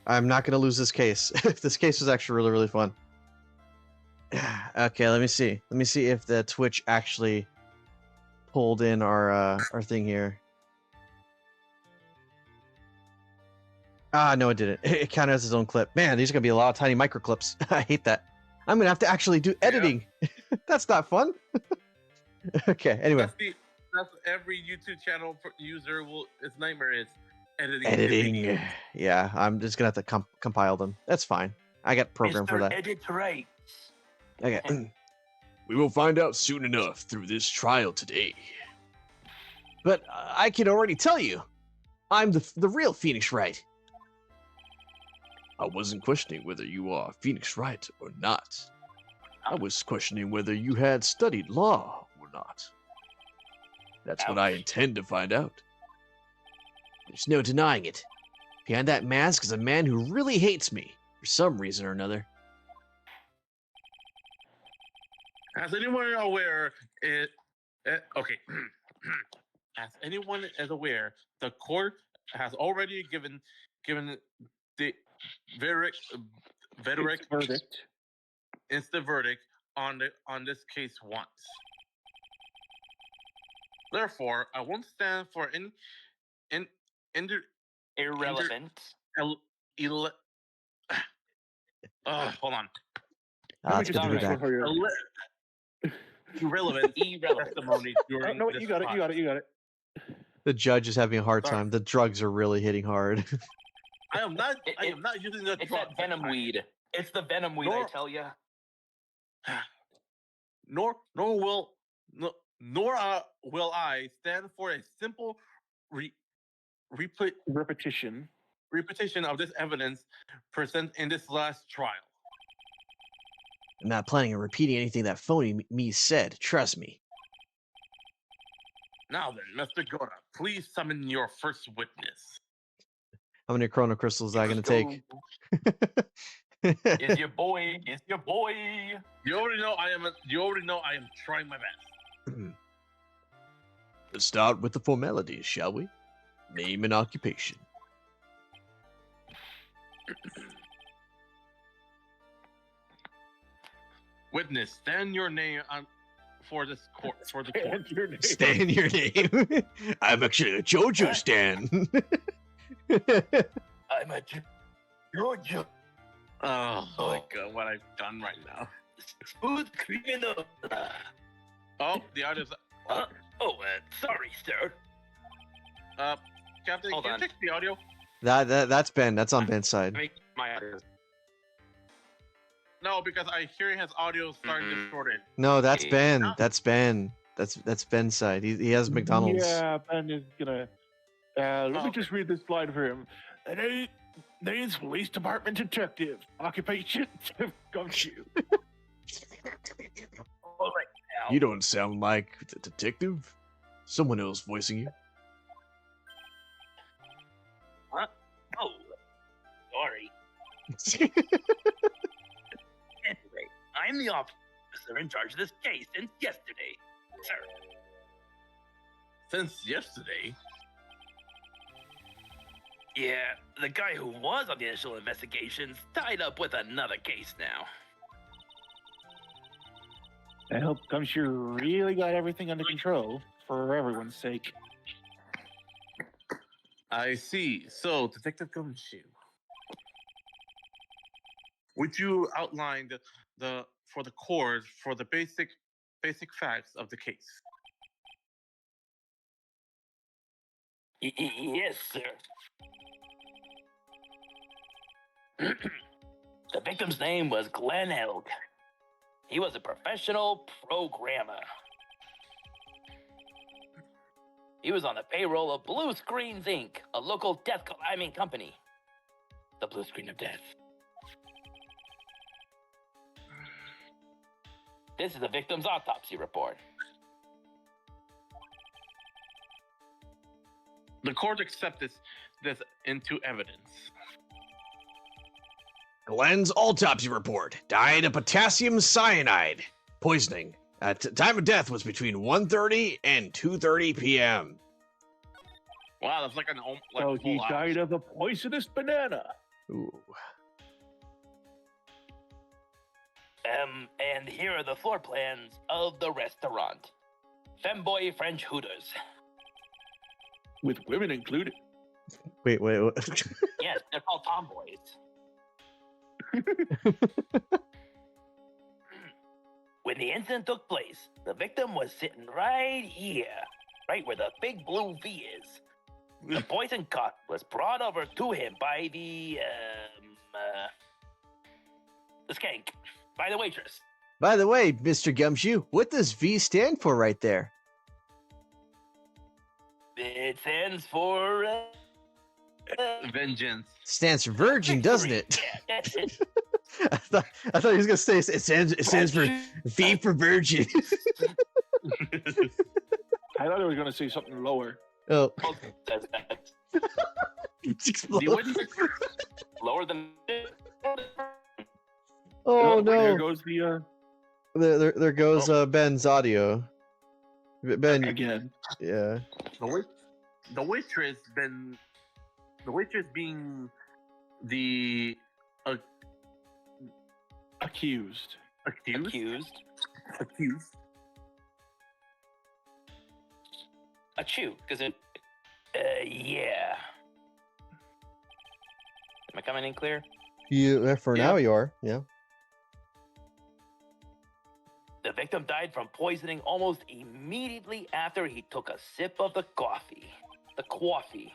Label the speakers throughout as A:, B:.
A: I'm not gonna lose this case. This case was actually really, really fun. Okay, let me see. Let me see if the Twitch actually pulled in our thing here. Ah, no, it didn't. It counted as its own clip. Man, these are gonna be a lot of tiny micro clips. I hate that. I'm gonna have to actually do editing. Yeah. That's not fun. Okay. Anyway.
B: That's every YouTube channel user will. Its nightmare is editing.
A: Editing. Yeah, I'm just gonna have to compile them. That's fine. I got program for that.
C: Edit right.
A: Okay.
D: We will find out soon enough through this trial today.
A: But I can already tell you, I'm the real Phoenix Wright.
D: I wasn't questioning whether you are Phoenix Wright or not. I was questioning whether you had studied law or not. That's what I intend to find out.
A: There's no denying it. Behind that mask is a man who really hates me, for some reason or another.
B: As anyone aware, okay. As anyone is aware, the court has already given the instant verdict on this case once. Therefore, I won't stand for
C: irrelevant.
B: Hold on.
A: It's good to be back.
B: Irrelevant testimony during
E: no, you got it.
A: The judge is having a hard time. The drugs are really hitting hard.
B: I am not using the
C: It's
B: drug.
C: that venom weed. It's the venom weed, I tell you.
B: Nor will I stand for a simple repetition of this evidence presented in this last trial.
A: I'm not planning on repeating anything that phony me said. Trust me.
B: Now then, Mr. Godot, please summon your first witness.
A: How many chrono crystals is that going to take?
C: It's your boy.
B: You already know I am trying my best.
D: Let's start with the formalities, shall we? Name and occupation.
B: Witness, stand your name for the court.
D: Stand your name. I'm actually a JoJo stan.
C: I'm a JoJo.
B: Oh my god, what I've done right now.
C: Smooth criminal.
B: Oh, the audio's.
C: Sorry, sir.
B: Captain, can you check the audio?
A: That's Ben. That's on Ben's side.
C: My audio.
B: No, because I hear his audio starting distorted.
A: No, that's Ben. That's Ben. That's Ben's side. He has McDonald's.
E: Yeah, Ben is gonna. Let me just read this line for him. Name's Police Department Detective. Occupation Gumshoe.
C: All right now.
D: You don't sound like a detective. Someone else voicing you.
C: Huh? Oh, sorry. Anyway, I'm the officer in charge of this case since yesterday, sir.
B: Since yesterday?
C: Yeah, the guy who was on the initial investigation's tied up with another case now.
E: I hope Gumshoe really got everything under control for everyone's sake.
B: I see. So, Detective Gumshoe, would you outline for the court for the basic facts of the case?
C: Yes, sir. The victim's name was Glenn Elk. He was a professional programmer. He was on the payroll of Blue Screens, Inc., a local climbing company. The Blue Screen of Death. This is the victim's autopsy report.
B: The court accepts this into evidence.
D: Glenn's autopsy report. Died of potassium cyanide poisoning. Time of death was between 1:30 and 2:30 p.m.
B: Wow, that's like
E: so he died of a poisonous banana.
A: Ooh.
C: And here are the floor plans of the restaurant. Femboy French Hooters.
E: With women included.
A: Wait.
C: Yes, they're called tomboys. When the incident took place, the victim was sitting right here, right where the big blue V is. The poison cut was brought over to him by the skank, by the waitress.
A: By the way, Mr. Gumshoe, what does V stand for right there?
C: It stands for
B: Vengeance.
A: Stands for virgin, doesn't it?
C: Yeah, that's it.
A: I thought he was gonna say it stands for V for virgin.
E: I thought I was going to say something lower.
A: Oh,
C: Says that.
A: it's
B: The
A: exploded.
B: waitress-
C: Lower than.
A: Oh
E: There
A: no!
E: goes the
A: There goes Ben's audio. Ben,
E: again.
A: yeah.
B: the waitress being the
E: Accused.
B: accused.
C: A chew, because it. Yeah. Am I coming in clear?
A: For now you are, yeah.
C: The victim died from poisoning almost immediately after he took a sip of the coffee. The coffee.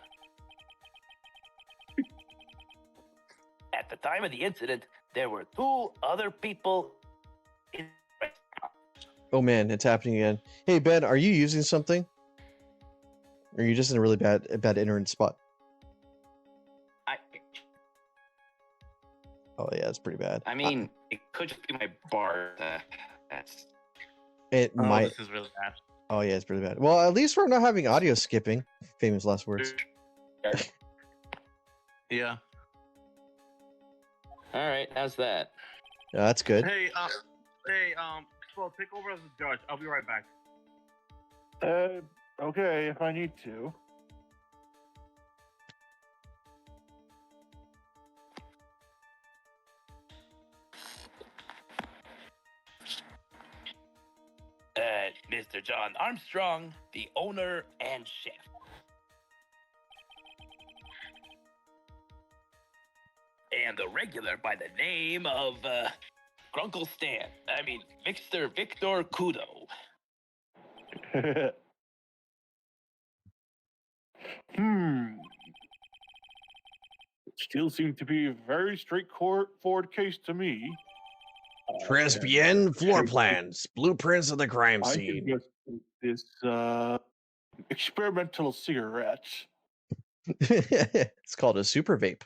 C: At the time of the incident, there were 2 other people in the restaurant.
A: Oh man, it's happening again. Hey Ben, are you using something? Or are you just in a really bad internet spot? Oh yeah, it's pretty bad.
C: I mean, it could just be my bar. That's
A: It
B: Oh,
A: might.
B: this is really bad.
A: Oh yeah, it's pretty bad. Well, at least we're not having audio skipping. Famous last words.
B: Yeah.
C: all right. How's that?
A: Yeah, that's good.
B: Hey, so take over as the judge. I'll be right back.
E: Okay, if I need to.
C: Mr. John Armstrong, the owner and chef. And the regular by the name of Grunkle Stan. I mean, Victor Kudo.
E: Still seems to be a very straightforward case to me.
A: Tres bien floor plans, blueprints of the crime
E: I
A: scene.
E: can just this experimental cigarette.
A: It's called a super vape.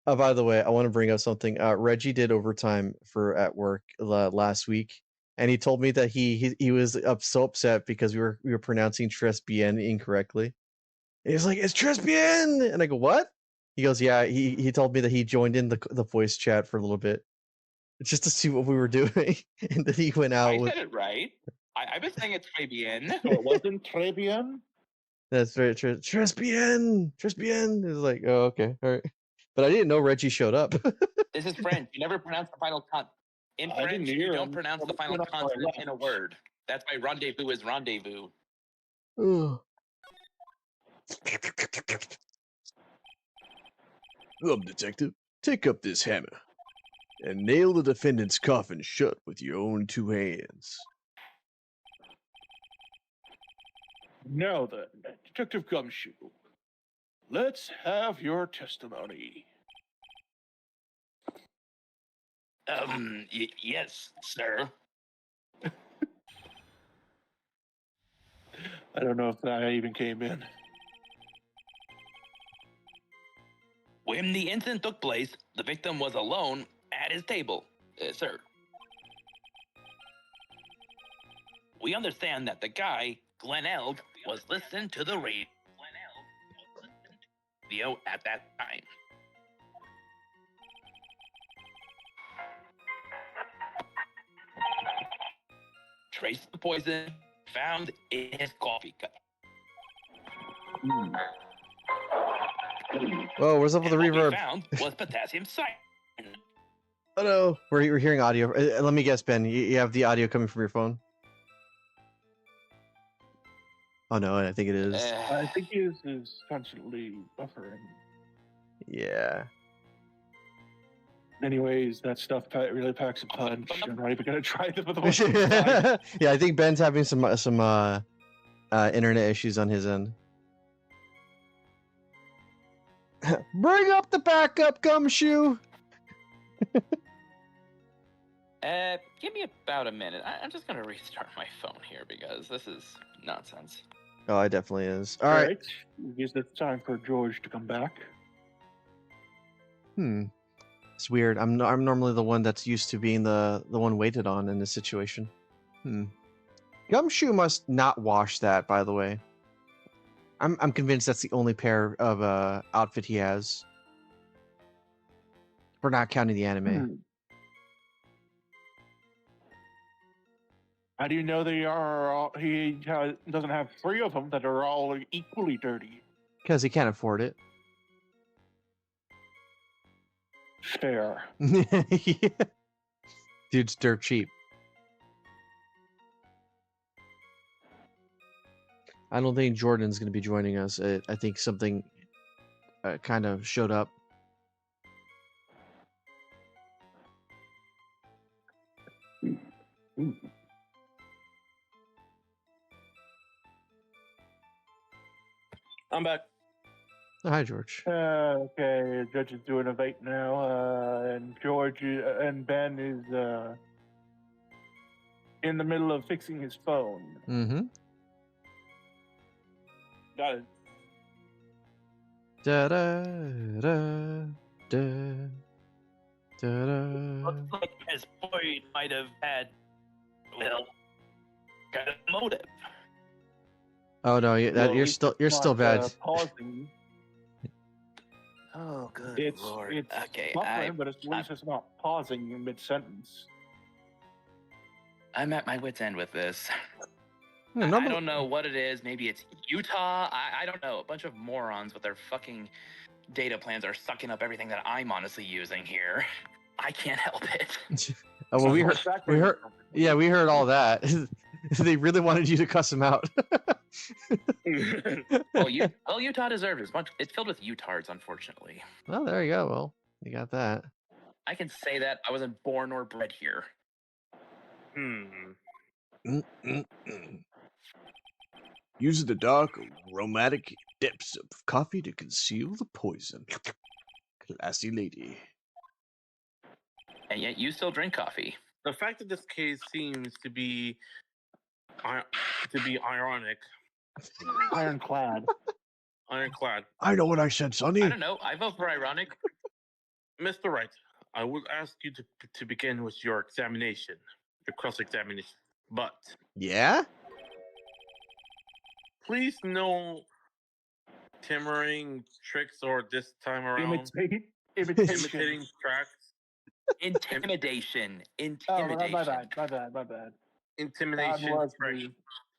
A: Oh, by the way, I want to bring up something. Reggie did overtime for at work last week, and he told me that he was so upset because we were pronouncing Tres bien incorrectly. And he was like, "It's Tres bien," and I go, "What?" He goes, "Yeah." He told me that he joined in the voice chat for a little bit, just to see what we were doing, and then he went out.
C: I said it right. I've been saying it's très bien.
E: So it wasn't très bien?
A: That's very true. Tres bien. It's like, oh, okay, all right. But I didn't know Reggie showed up.
C: This is French. You never pronounce the final con. In
E: I didn't
C: French, you
E: hear
C: don't
E: him.
C: pronounce
E: Well,
C: the final
E: that's why I
C: consonant in a
E: left.
C: word. That's why rendezvous is rendezvous.
A: Ugh.
D: Come, detective, take up this hammer and nail the defendant's coffin shut with your own 2 hands.
E: Now then, Detective Gumshoe, let's have your testimony.
C: Yes, sir.
E: I don't know if that even came in.
C: When the incident took place, the victim was alone at his table, sir. We understand that the guy, Glenn Elg, was listening to the radio at that time. Trace the poison found in his coffee cup.
A: Whoa, what's up with the
C: And what we
A: reverb?
C: found was potassium cyanide.
A: Oh no, we're hearing audio. Let me guess, Ben. You have the audio coming from your phone? Oh no, I think it is.
E: I think his is constantly buffering.
A: Yeah.
E: Anyways, that stuff really packs a punch. I'm not even gonna try them with the time.
A: Yeah, I think Ben's having some internet issues on his end. Bring up the backup, Gumshoe.
F: Give me about a minute. I'm just gonna restart my phone here because this is nonsense.
A: Oh, it definitely is. All right.
E: I guess it's time for George to come back.
A: It's weird. I'm normally the one that's used to being the one waited on in this situation. Gumshoe must not wash that, by the way. I'm convinced that's the only pair of outfit he has. We're not counting the anime.
E: How do you know they are all, he doesn't have 3 of them that are all equally dirty?
A: Because he can't afford it.
E: Fair.
A: Yeah. Dude's dirt cheap. I don't think Jordan's going to be joining us. I think something kind of showed up.
B: I'm back.
A: Oh, hi, George.
E: Okay, Judge is doing a vape now, and George and Ben is in the middle of fixing his phone.
A: Mm-hmm.
B: Got it.
A: Da da da da da da.
C: Looks like Miss Boyd might have had, well, got a motive.
A: Oh no,
E: Well,
A: you're
E: he's
A: still
E: not,
A: bad.
E: Pausing.
F: Oh, good
E: It's
F: lord. Okay,
E: buffering, but at least it's not pausing in mid-sentence.
F: I'm at my wit's end with this.
A: Yeah,
F: I don't know what it is. Maybe it's Utah. I don't know. A bunch of morons with their fucking data plans are sucking up everything that I'm honestly using here. I can't help it.
A: Oh, well, we heard. Yeah, we heard all that. They really wanted you to cuss him out.
F: Well, Utah deserves as much. It's filled with Utards, unfortunately.
A: Well, there you go. Well, you got that.
F: I can say that I wasn't born or bred here.
D: Using the dark, aromatic depths of coffee to conceal the poison. Classy lady.
F: And yet you still drink coffee.
B: The fact that this case seems to be ironic.
E: Ironclad.
B: Ironclad.
D: I know what I said, Sonny.
F: I don't know. I vote for ironic.
B: Mr. Wright, I would ask you to begin with your examination, your cross-examination. But
A: Yeah?
B: please no timmering tricks or this time around imitating tracks.
F: Intimidation.
E: Oh,
F: Intimidation.
E: my bad.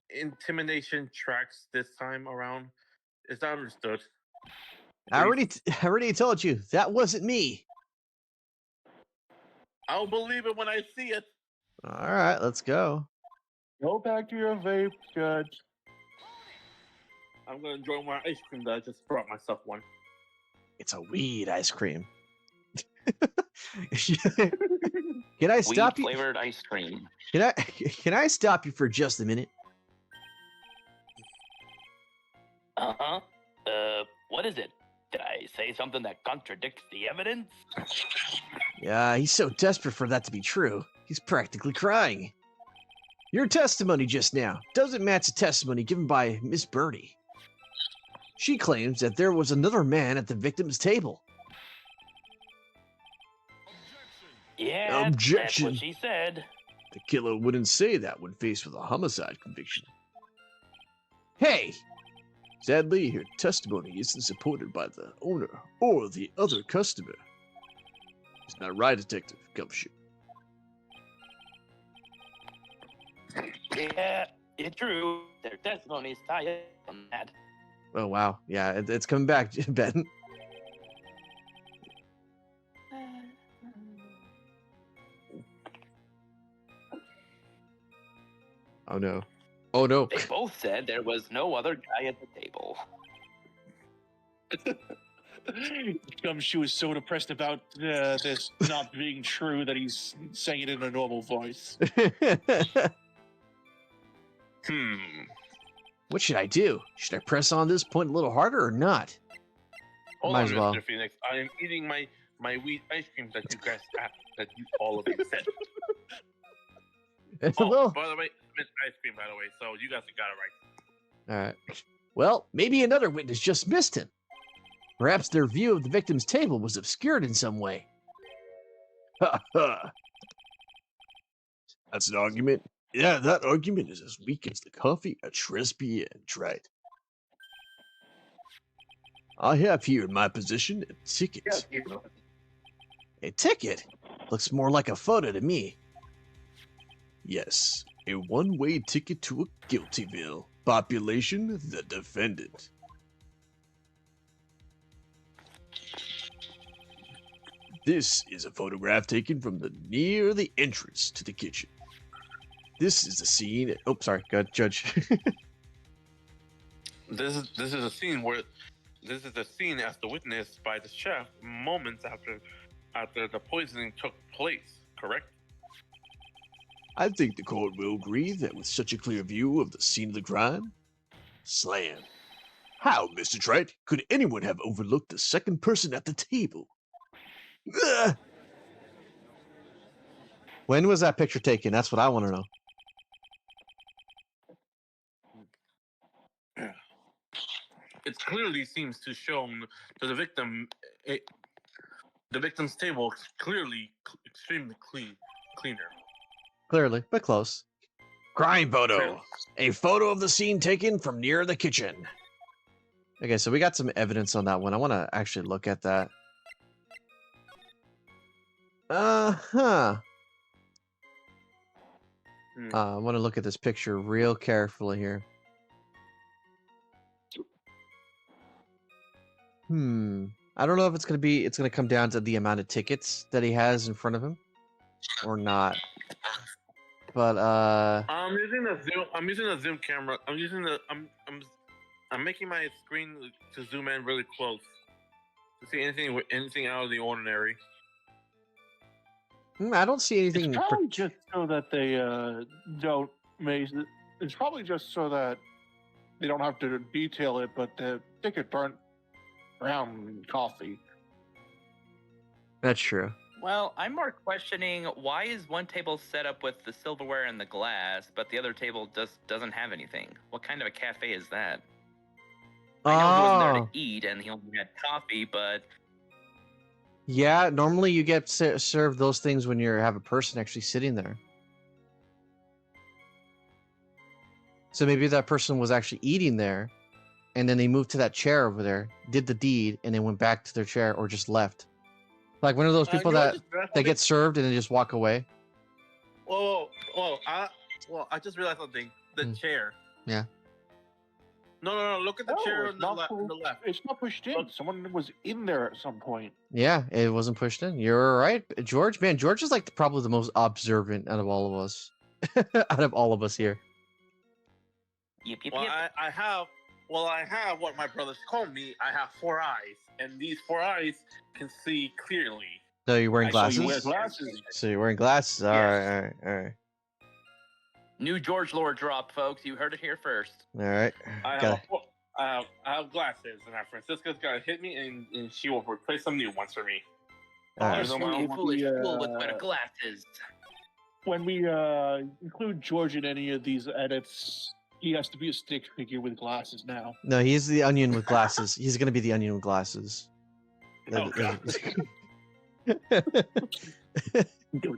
B: Intimidation tracks this time around. Is that understood?
A: I already told you that wasn't me.
B: I'll believe it when I see it.
A: All right, let's go.
E: Go back to your vape, Judge.
B: I'm gonna enjoy my ice cream that I just brought myself one.
A: It's a weed ice cream. Can I stop you?
F: Weed-flavored ice cream.
A: Can I stop you for just a minute?
C: Uh-huh. What is it? Did I say something that contradicts the evidence?
A: Yeah, he's so desperate for that to be true. He's practically crying. Your testimony just now doesn't match the testimony given by Miss Birdie. She claims that there was another man at the victim's table.
C: Yeah, that's what she said.
D: The killer wouldn't say that when faced with a homicide conviction.
A: Hey!
D: Sadly, her testimony isn't supported by the owner or the other customer. It's not right, Detective Gumshoe.
C: Yeah, it's true. Their testimonies tie up on that.
A: Oh, wow. Yeah, it's coming back, Ben.
D: Oh no. Oh no.
C: They both said there was no other guy at the table.
E: Gumshoe is so depressed about this not being true that he's saying it in a normal voice.
D: What should I do? Should I press on this point a little harder or not?
B: Hold
D: Might
B: on,
D: as well.
B: Mr. Phoenix. I am eating my wheat ice cream that you guys that you all of you said. Oh,
D: Well,
B: by the way, it's ice cream, by the way, so you guys got it right.
D: all right. Well, maybe another witness just missed him. Perhaps their view of the victim's table was obscured in some way. Ha ha. That's an argument. Yeah, that argument is as weak as the coffee at Tresby and tried. I have here in my possession a ticket. A ticket? Looks more like a photo to me. Yes, a one-way ticket to a Guiltyville. Population, the defendant. This is a photograph taken from near the entrance to the kitchen. This is the scene. Oh, sorry. Go ahead, Judge.
B: This is a scene where this is the scene as the witness by the chef moments after the poisoning took place. Correct?
D: I think the court will agree that with such a clear view of the scene of the crime, slam. How, Mr. Trite, could anyone have overlooked the second person at the table? Ugh!
A: When was that picture taken? That's what I want to know.
B: It clearly seems to shown to the victim. The victim's table is clearly extremely cleaner.
A: Clearly, but close.
D: Crime photo. A photo of the scene taken from near the kitchen.
A: Okay, so we got some evidence on that one. I want to actually look at that. Uh-huh. I want to look at this picture real carefully here. I don't know if it's gonna come down to the amount of tickets that he has in front of him or not. But
B: I'm using a zoom camera. I'm making my screen to zoom in really close to see anything out of the ordinary.
A: I don't see anything.
E: It's probably just so that they don't make. It's probably just so that they don't have to detail it, but the ticket burnt brown coffee.
A: That's true.
C: Well, I'm more questioning why is one table set up with the silverware and the glass, but the other table doesn't have anything? What kind of a cafe is that? I know he wasn't there to eat and he only had coffee, but
A: Yeah, normally you get served those things when you have a person actually sitting there. So maybe that person was actually eating there, and then they moved to that chair over there, did the deed, and then went back to their chair or just left. Like one of those people that they get served and then just walk away.
B: Whoa! I just realized something. The chair.
A: Yeah.
B: No. Look at the chair on the left.
E: It's not pushed in. Someone was in there at some point.
A: Yeah, it wasn't pushed in. You're right, George. Man, George is like probably the most observant out of all of us. Out of all of us here.
C: Yep.
B: I have what my brothers call me. I have 4 eyes, and these 4 eyes can see clearly.
A: So you're wearing glasses?
E: So you wear glasses.
A: So you're wearing glasses? All right.
C: New George lore drop, folks. You heard it here first.
A: All right.
B: I have glasses, and Francisca's gonna hit me, and she will replace some new ones for me.
A: All right.
C: There's only a foolish fool with better glasses.
E: When we include George in any of these edits, he has to be a stick figure with glasses now.
A: No, he's the onion with glasses. He's gonna be the onion with glasses.
B: Oh, God.
E: Do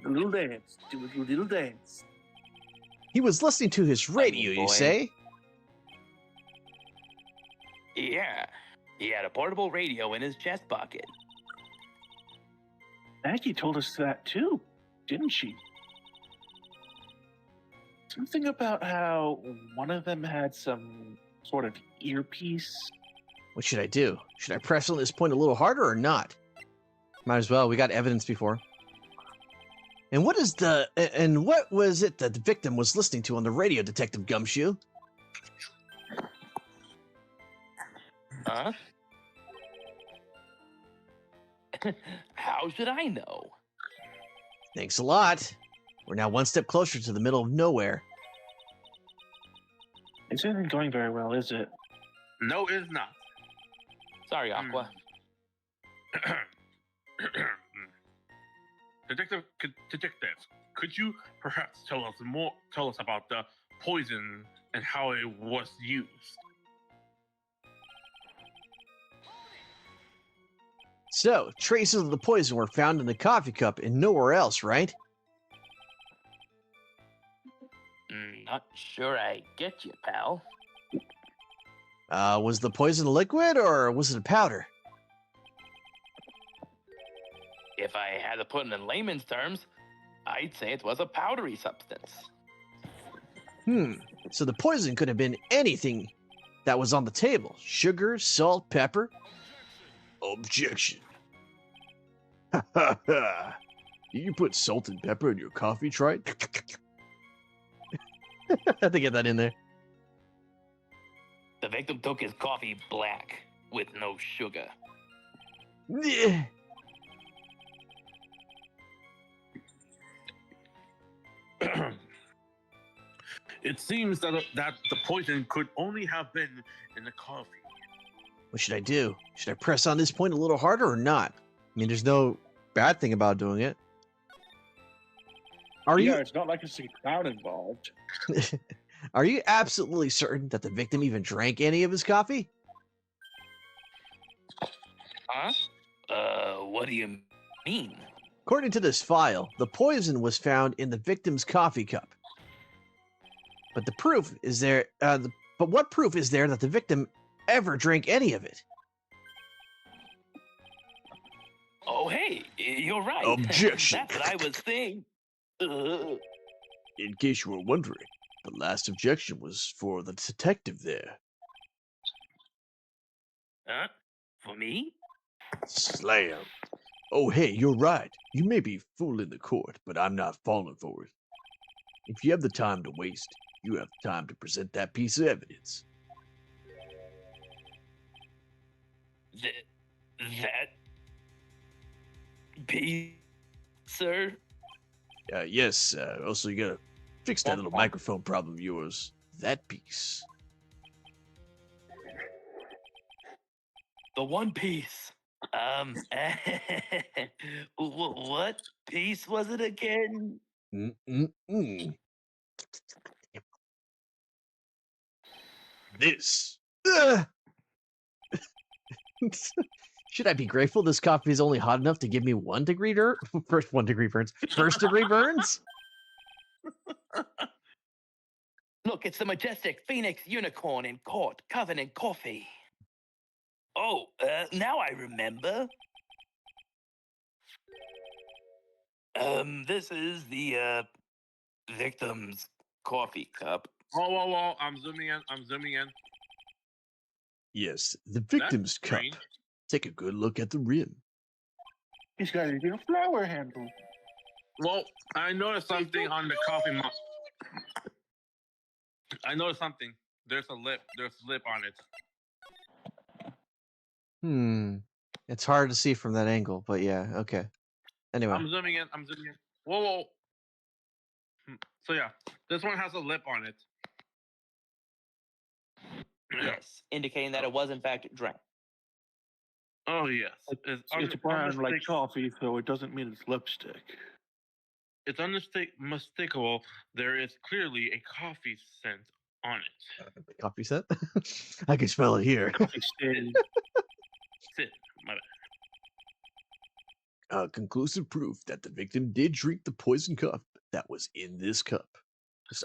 E: a little dance. Do a little dance.
A: He was listening to his radio, you
C: boy.
A: say?
C: Yeah. He had a portable radio in his chest pocket.
E: Maggie told us that too, didn't she? Something about how one of them had some sort of earpiece.
A: What should I do? Should I press on this point a little harder or not? Might as well. We got evidence before.
D: And what was it that the victim was listening to on the radio, Detective Gumshoe?
F: Huh? How should I know?
D: Thanks a lot. We're now one step closer to the middle of nowhere.
E: This isn't going very well, is it?
B: No, it's not.
F: Sorry, Aqua.
B: Detective, could you perhaps tell us about the poison and how it was used?
D: So, traces of the poison were found in the coffee cup and nowhere else, right?
F: Not sure I get you, pal.
D: Was the poison liquid or was it a powder?
F: If I had to put it in layman's terms, I'd say it was a powdery substance.
D: So the poison could have been anything that was on the table. Sugar, salt, pepper. Objection. Ha ha ha. You put salt and pepper in your coffee, try? I have to get that in there.
F: The victim took his coffee black with no sugar.
D: Yeah.
B: It seems that the poison could only have been in the coffee.
D: What should I do? Should I press on this point a little harder or not? I mean, there's no bad thing about doing it. Are
E: It's not like it's a crowd involved.
D: you are you absolutely certain that the victim even drank any of his coffee?
F: Huh? What do you mean?
D: According to this file, the poison was found in the victim's coffee cup. But the proof is there. But what proof is there that the victim ever drank any of it?
F: Oh, hey, you're right.
D: Objection.
F: That's what I was saying.
D: In case you were wondering, the last objection was for the detective there.
F: Huh? For me?
D: Slam. Oh, hey, you're right. You may be fooling the court, but I'm not falling for it. If you have the time to waste, you have time to present that piece of evidence.
F: That piece, sir?
D: Yes, also you gotta fix that little microphone problem of yours. That piece.
F: The one piece. What piece was it again?
D: Mm-mm-mm. This. Ugh. Should I be grateful this coffee is only hot enough to give me 1 degree first 1 degree burns? First degree burns?
F: Look, it's the majestic Phoenix Unicorn in Court Covenant Coffee. Oh, now I remember. This is the victim's coffee cup.
B: Whoa! I'm zooming in.
D: Yes, the victim's cup.
B: strange.
D: Take a good look at the rim.
E: He's got even a flower handle.
B: Well, I noticed something on the coffee mug. I noticed something. There's a lip. There's a lip on it.
A: It's hard to see from that angle, but yeah, okay. Anyway.
B: I'm zooming in. Whoa! So yeah, this one has a lip on it.
F: Yes, indicating that it was in fact drank.
B: Oh yes,
E: It's brown like coffee, so it doesn't mean it's lipstick.
B: It's unmistakable. There is clearly a coffee scent on it.
A: Coffee set?
D: I can smell it here.
E: Coffee stain.
B: Sit, my bad.
D: Conclusive proof that the victim did drink the poison cup that was in this cup.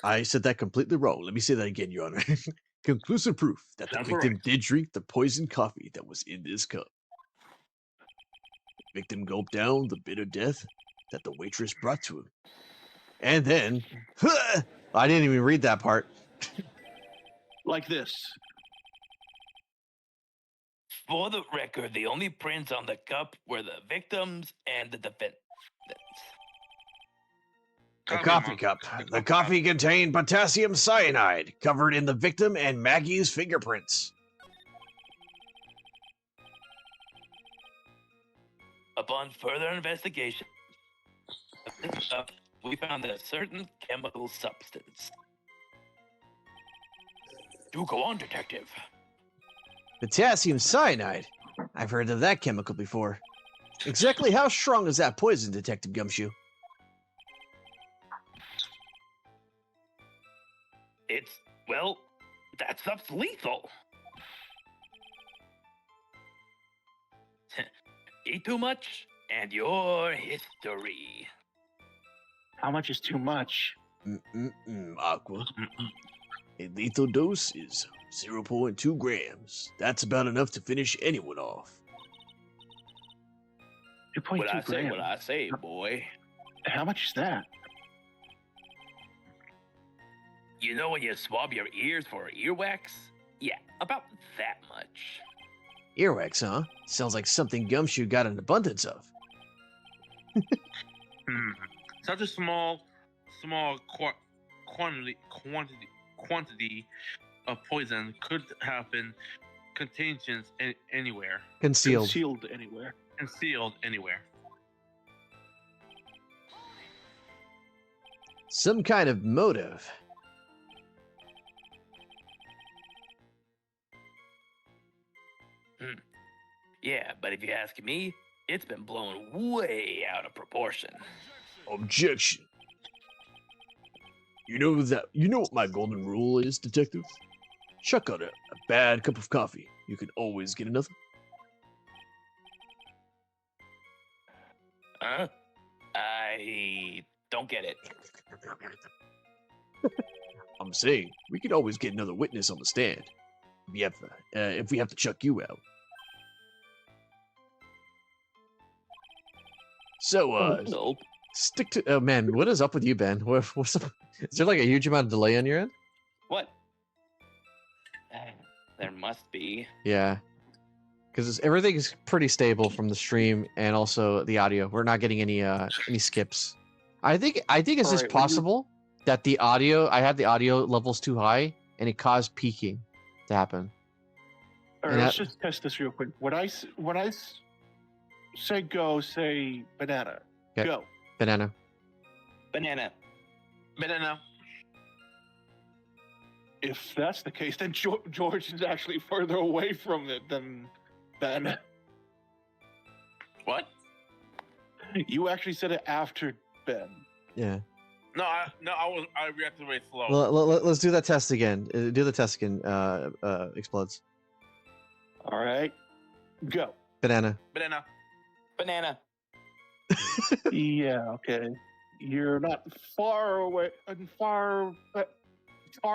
D: I said that completely wrong. Let me say that again, Your Honor. Conclusive proof that the
B: That's
D: victim
B: right.
D: did drink the poison coffee that was in this cup. The victim gulped down the bitter death that the waitress brought to him. And then, I didn't even read that part.
E: Like this.
F: For the record, the only prints on the cup were the victims and the defendants.
D: The coffee cup. The coffee contained potassium cyanide, covered in the victim and Maggie's fingerprints.
F: Upon further investigation of this stuff, we found a certain chemical substance. Do go on, detective.
D: Potassium cyanide? I've heard of that chemical before. Exactly how strong is that poison, Detective Gumshoe?
F: Well, that stuff's lethal. Eat too much, and your history.
E: How much is too much?
D: Aqua. A lethal dose is 0.2 grams. That's about enough to finish anyone off.
E: 2.2 grams.
F: What I say, boy.
E: How much is that?
F: You know when you swab your ears for earwax? Yeah, about that much.
D: Earwax, huh? Sounds like something Gumshoe got an abundance of.
B: Such a small quantity of poison could have been contagious anywhere.
A: Concealed.
E: Concealed anywhere.
B: Concealed anywhere.
D: Some kind of motive.
F: Yeah, but if you ask me, it's been blown way out of proportion.
D: Objection. You know what my golden rule is, detective? Chuck on a bad cup of coffee. You can always get another.
F: Huh? I don't get it.
D: I'm saying we could always get another witness on the stand. If we have to chuck you out. So,
F: Nope.
A: Stick to. Oh man, what is up with you, Ben? What's up? Is there like a huge amount of delay on your end?
C: What? There must be.
A: Yeah, because everything is pretty stable from the stream and also the audio. We're not getting any skips. I think it's just
E: Alright,
A: possible that the audio. I had the audio levels too high and it caused peaking to happen.
E: All
A: And
E: right, let's
A: that-
E: just test this real quick. When I say go, say banana.
A: Okay.
E: Go.
A: Banana.
C: Banana.
B: Banana.
E: If that's the case, then George is actually further away from it than Ben.
B: What?
E: You actually said it after Ben.
A: Yeah.
B: I reacted very slow.
A: Let's do that test again. Do the test again. Explodes.
E: All right. Go.
A: Banana.
B: Banana.
C: Banana.
E: Yeah, okay. You're not far away, far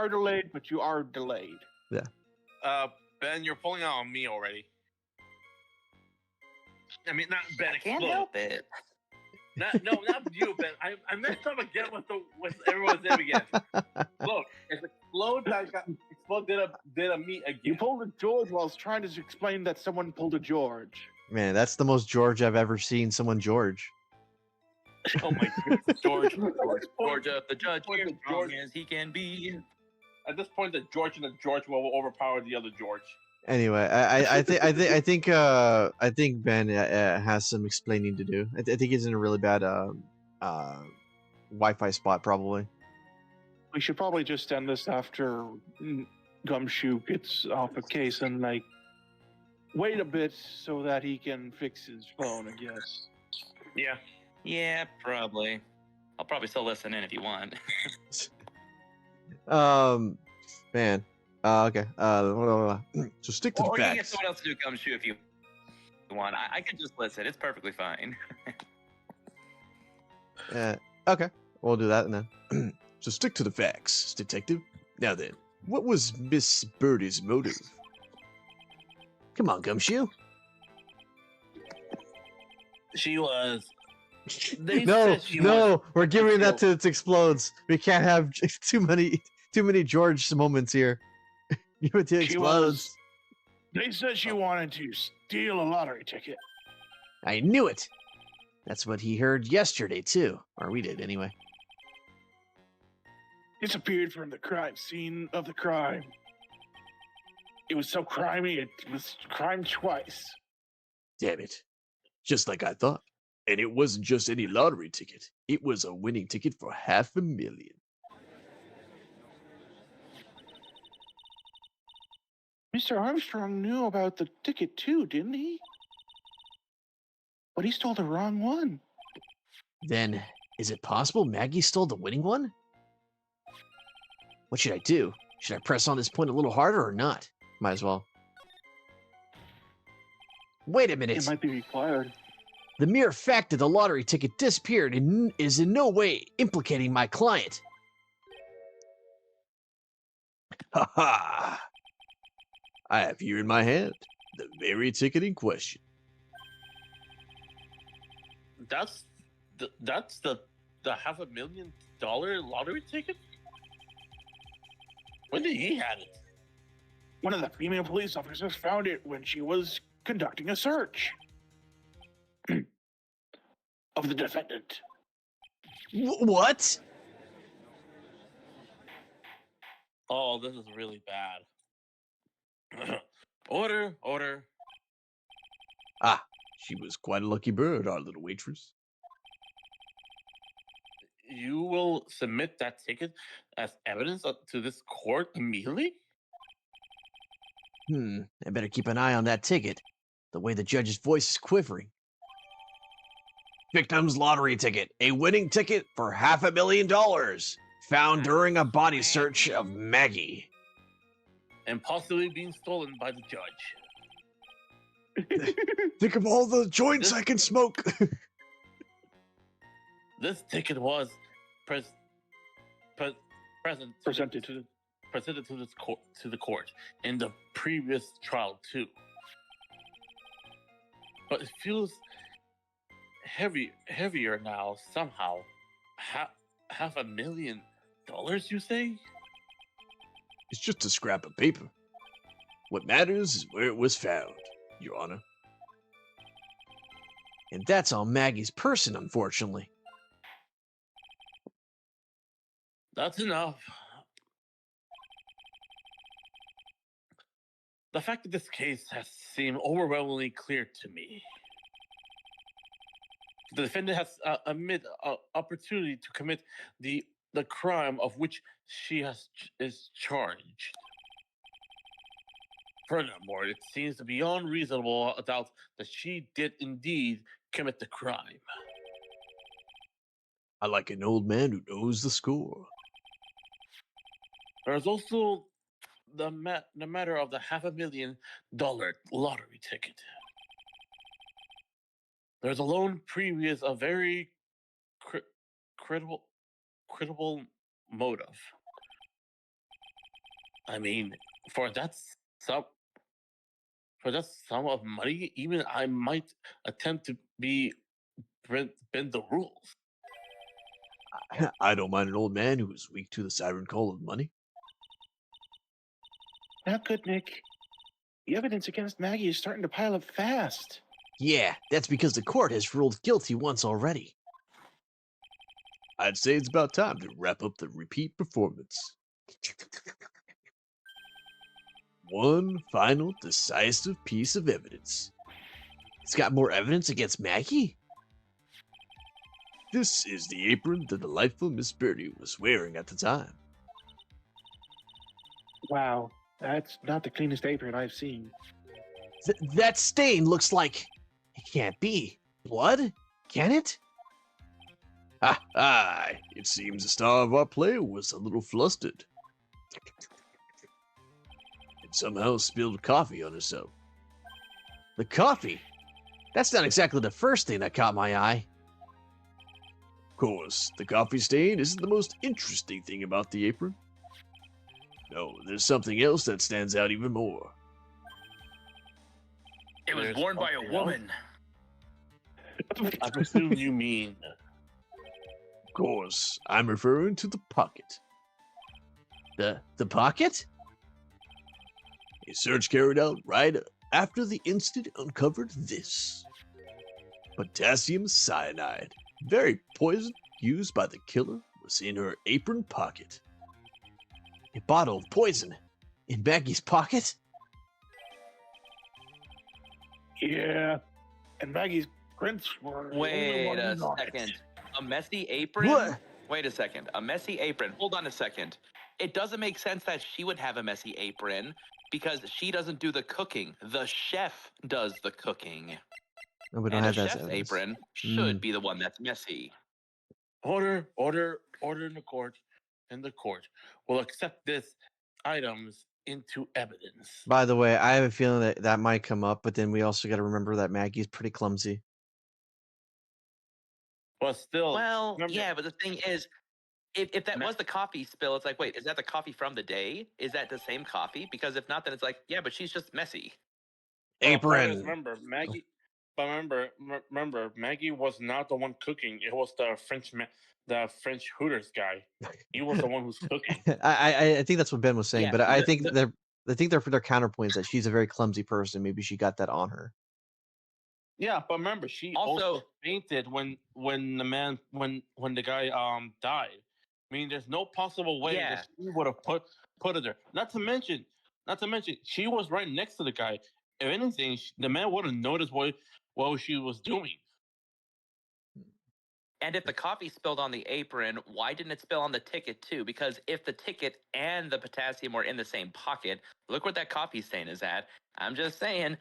E: delayed, but you are delayed.
B: Ben, you're pulling out on me already. I mean, not Ben.
C: I can't
B: Explode.
C: help it.
B: Not you, Ben. I messed up again with everyone's name again. Look, it's Explode that got Explode did a me again.
E: You pulled a George while I was trying to explain that someone pulled a George.
A: Man, that's the most George I've ever seen someone George.
B: Oh my goodness,
C: George up the judge,
B: Point
C: here,
B: to
C: strong
B: George.
C: as he can be.
B: At this point, the George and the George will overpower the other George.
A: Anyway, I think Ben has some explaining to do. I think he's in a really bad Wi-Fi spot probably.
E: We should probably just end this after Gumshoe gets off a case and wait a bit so that he can fix his phone, I guess.
B: Yeah.
C: Yeah, probably. I'll probably still listen in if you want.
A: Man. Okay.
D: So stick to the
C: Or you can get
D: facts.
C: someone else to do Gumshoe if you want. I can just listen. It's perfectly fine.
A: Okay. We'll do that then.
D: So stick to the facts, detective. Now then, what was Miss Birdie's motive? Come on, Gumshoe.
B: She was. They
A: No,
B: said she was.
A: we're giving that to Explodes. We can't have too many George moments here. Give it to
E: She
A: Explodes.
E: They said she wanted to steal a lottery ticket.
D: I knew it. That's what he heard yesterday too, or we did anyway.
E: disappeared from the crime scene of the crime. It was so crimey, it was crime twice.
D: Damn it. Just like I thought. And it wasn't just any lottery ticket. It was a winning ticket for $500,000.
E: Mr. Armstrong knew about the ticket too, didn't he? But he stole the wrong one.
D: Then, is it possible Maggie stole the winning one? What should I do? Should I press on this point a little harder or not?
A: Might as well.
D: Wait a
E: It
D: minute.
E: might be required.
D: The mere fact that the lottery ticket disappeared is in no way implicating my client. Ha ha! I have here in my hand the very ticket in question.
B: That's the $500,000 lottery ticket. When did he have it?
E: One of the female police officers found it when she was conducting a search of the defendant.
D: What?
B: Oh, this is really bad. Order.
D: Ah, she was quite a lucky bird, our little waitress.
B: You will submit that ticket as evidence to this court immediately?
D: I better keep an eye on that ticket. The way the judge's voice is quivering. Victim's lottery ticket. A winning ticket for $500,000. Found during a body search of Maggie.
B: And possibly being stolen by the judge.
D: Think of all the joints I can smoke.
B: This ticket was presented to the court in the previous trial too. But it feels heavier now somehow. $500,000, you say?
D: It's just a scrap of paper. What matters is where it was found, Your Honor. And that's on Maggie's person, unfortunately.
B: That's enough. The fact that this case has seemed overwhelmingly clear to me. The defendant has admitted opportunity to commit the crime of which she is charged. Furthermore, it seems beyond reasonable doubt that she did indeed commit the crime.
D: I like an old man who knows the score.
B: There's also the matter of the $500,000 lottery ticket. There's a lone previous, a very credible motive. I mean, for that sum of money, even I might attempt to bend the rules.
D: I don't mind an old man who is weak to the siren call of money.
E: Not good, Nick. The evidence against Maggie is starting to pile up fast.
D: Yeah, that's because the court has ruled guilty once already. I'd say it's about time to wrap up the repeat performance. One final decisive piece of evidence. It's got more evidence against Maggie? This is the apron the delightful Miss Birdie was wearing at the time.
E: Wow, that's not the cleanest apron I've seen.
D: That stain looks like... It can't be. Blood? Can it? It seems the star of our play was a little flustered. And somehow spilled coffee on herself. The coffee? That's not exactly the first thing that caught my eye. Of course, the coffee stain isn't the most interesting thing about the apron. No, there's something else that stands out even more.
F: It was worn by a woman.
B: I presume you mean.
D: Of course, I'm referring to the pocket. The pocket? A search carried out right after the incident uncovered this. Potassium cyanide, very poison, used by the killer, was in her apron pocket. A bottle of poison in Maggie's pocket?
E: Yeah. And Maggie's prints were the only
C: Wait a
E: ones on it.
C: second. A messy apron?
D: What?
C: Wait a second. A messy apron. Hold on a second. It doesn't make sense that she would have a messy apron because she doesn't do the cooking. The chef does the cooking.
A: No, we don't
C: And a
A: have that.
C: chef's apron should be the one that's messy.
B: Order in the court. In the court, will accept this items into evidence.
A: By the way, I have a feeling that that might come up, but then we also got to remember that Maggie's pretty clumsy.
B: But still,
C: Well,
B: remember-
C: yeah, but the thing is, if that was the coffee spill, it's like, wait, is that the coffee from the day? Is that the same coffee? Because if not, then it's like, yeah, but she's just messy.
D: Apron.
B: Remember, Maggie. But remember, Maggie was not the one cooking. It was the French Hooters guy. He was the one who's cooking.
A: I think that's what Ben was saying,
C: Yeah,
A: but I
C: the-
A: think
C: the-
A: their counterpoint is that she's a very clumsy person. Maybe she got that on her.
B: Yeah, but remember, she
C: Also-
B: also fainted when the guy died. I mean, there's no possible way
C: Yeah.
B: that she would have put it there. Not to mention, she was right next to the guy. If anything, the man would have noticed what she was doing.
C: And if the coffee spilled on the apron, why didn't it spill on the ticket too? Because if the ticket and the potassium were in the same pocket, look where that coffee stain is at. I'm just saying,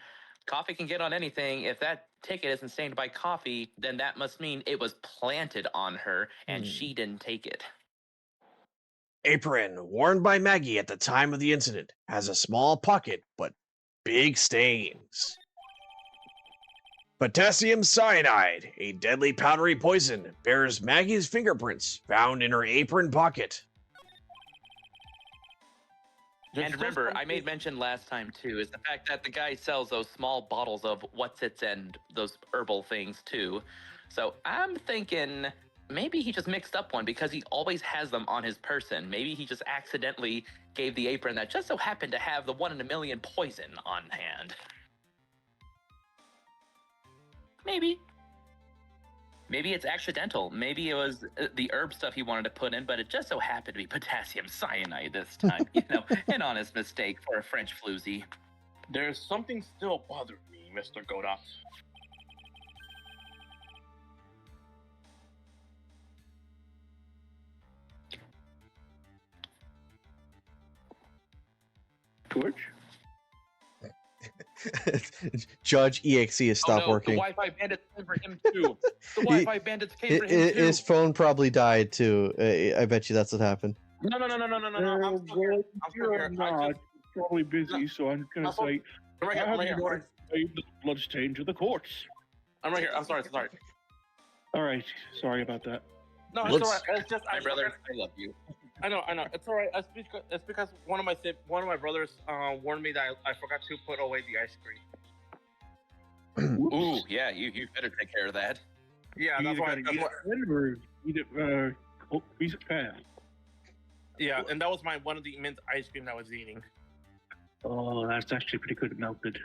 C: coffee can get on anything. If that ticket isn't stained by coffee, then that must mean it was planted on her and she didn't take it.
D: Apron, worn by Maggie at the time of the incident, has a small pocket but big stains. Potassium cyanide, a deadly powdery poison, bears Maggie's fingerprints found in her apron pocket.
B: There's
C: And
B: still
C: remember, I
B: something-
C: made mention last time too, is the fact that the guy sells those small bottles of what's-its and those herbal things too. So I'm thinking maybe he just mixed up one because he always has them on his person. Maybe he just accidentally gave the apron that just so happened to have the 1 in a million poison on hand. Maybe. Maybe it's accidental. Maybe it was the herb stuff he wanted to put in, but it just so happened to be potassium cyanide this time. An honest mistake for a French floozy.
B: There's something still bothering me, Mr. Godot.
E: Torch?
A: Judge EXE has stopped
C: The
A: working.
C: Wi-Fi bandits came for him too. The Wi-Fi bandits came for him too.
A: His phone probably died too. I bet you that's what happened.
B: No. I'm still here. I'm still here.
E: Not. Probably busy, so I'm gonna say
B: I'm right here. I'm right here. I'm right here.
E: the bloodstain to the courts.
B: I'm right here. I'm sorry.
E: All right, sorry about that.
B: No, it's
D: Let's-
B: alright. It's just
C: My brother, I love you.
B: I know. It's alright. It's because one of my brothers warned me that I forgot to put away the ice cream.
C: Ooh, yeah, you better take care of that.
B: Yeah,
E: You
B: that's
E: either
B: why.
E: gotta eat it or eat it piece of pan.
B: Yeah, and that was one of the mint ice cream I was eating.
E: Oh, that's actually pretty good melted.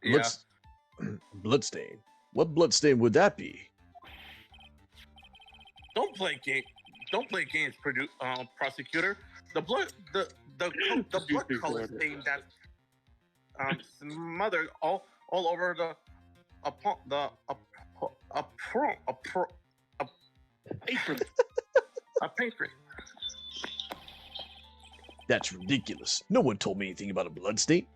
B: Yeah.
D: Bloodstain. What bloodstain would that be?
B: Don't play games, prosecutor. The blood color stain that smothered all over
E: Apron.
B: a pastry.
D: That's ridiculous. No one told me anything about a bloodstain.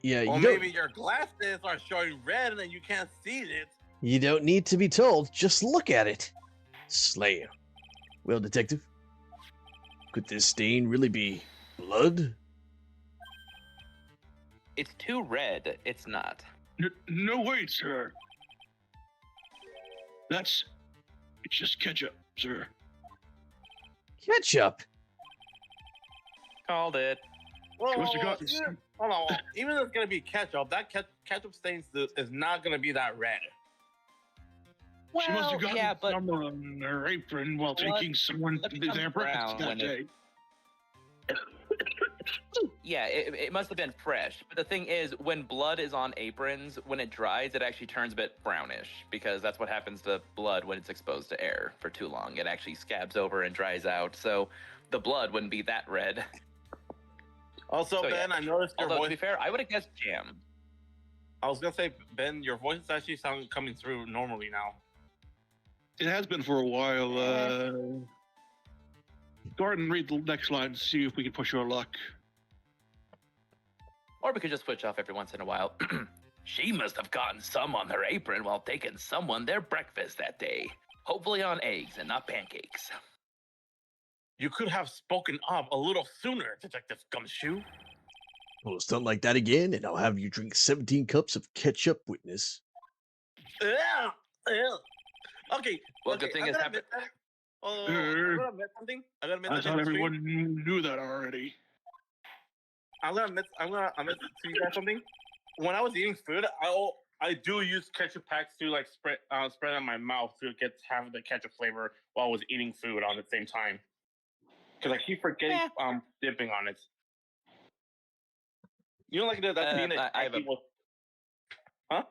D: Yeah,
B: Well,
D: you don't,
B: maybe your glasses are showing red and you can't see it.
D: you don't need to be told. Just look at it. Slam. Well, detective, could this stain really be blood?
C: It's too red. It's not.
E: No, wait, sir. It's just ketchup, sir.
D: Ketchup.
C: Called it.
B: Well,
E: Must have gotten
B: hold on. Even if it's gonna be ketchup, that ketchup stain is not gonna be that red.
E: She must have
C: Well,
E: gotten
C: yeah, but
E: some on her apron while
C: Blood-
E: taking someone
C: blood
E: to
C: becomes
E: their breakfast
C: brown
E: that
C: when
E: day.
C: yeah, it must have been fresh. But the thing is, when blood is on aprons, when it dries, it actually turns a bit brownish because that's what happens to blood when it's exposed to air for too long. It actually scabs over and dries out. So the blood wouldn't be that red.
B: Also,
C: So,
B: Ben,
C: yeah.
B: I noticed your
C: Although,
B: voice.
C: to be fair, I would have guessed jam.
B: I was gonna say, Ben, your voice is actually coming through normally now.
E: It has been for a while. Go ahead and read the next line. See if we can push your luck.
C: Or we could just switch off every once in a while. She must have gotten some on her apron while taking someone their breakfast that day. Hopefully on eggs and not pancakes.
B: You could have spoken up a little sooner, Detective Gumshoe.
D: Well, stunt like that again, and I'll have you drink 17 cups of ketchup, witness.
B: Ugh, ugh. Okay.
C: Well,
B: okay,
C: good thing
B: I'm
C: is
B: gonna
C: happen-
B: admit that. Oh, I'm gonna admit something. I'm gonna admit
E: I
B: that
E: thought
B: on the stream.
E: everyone knew that already.
B: I'm gonna admit to you guys something. When I was eating food, I do use ketchup packs to like spread on my mouth to have the ketchup flavor while I was eating food on the same time. Because I keep forgetting dipping on it. You know, like that scene that
C: I have a-
B: was. Huh?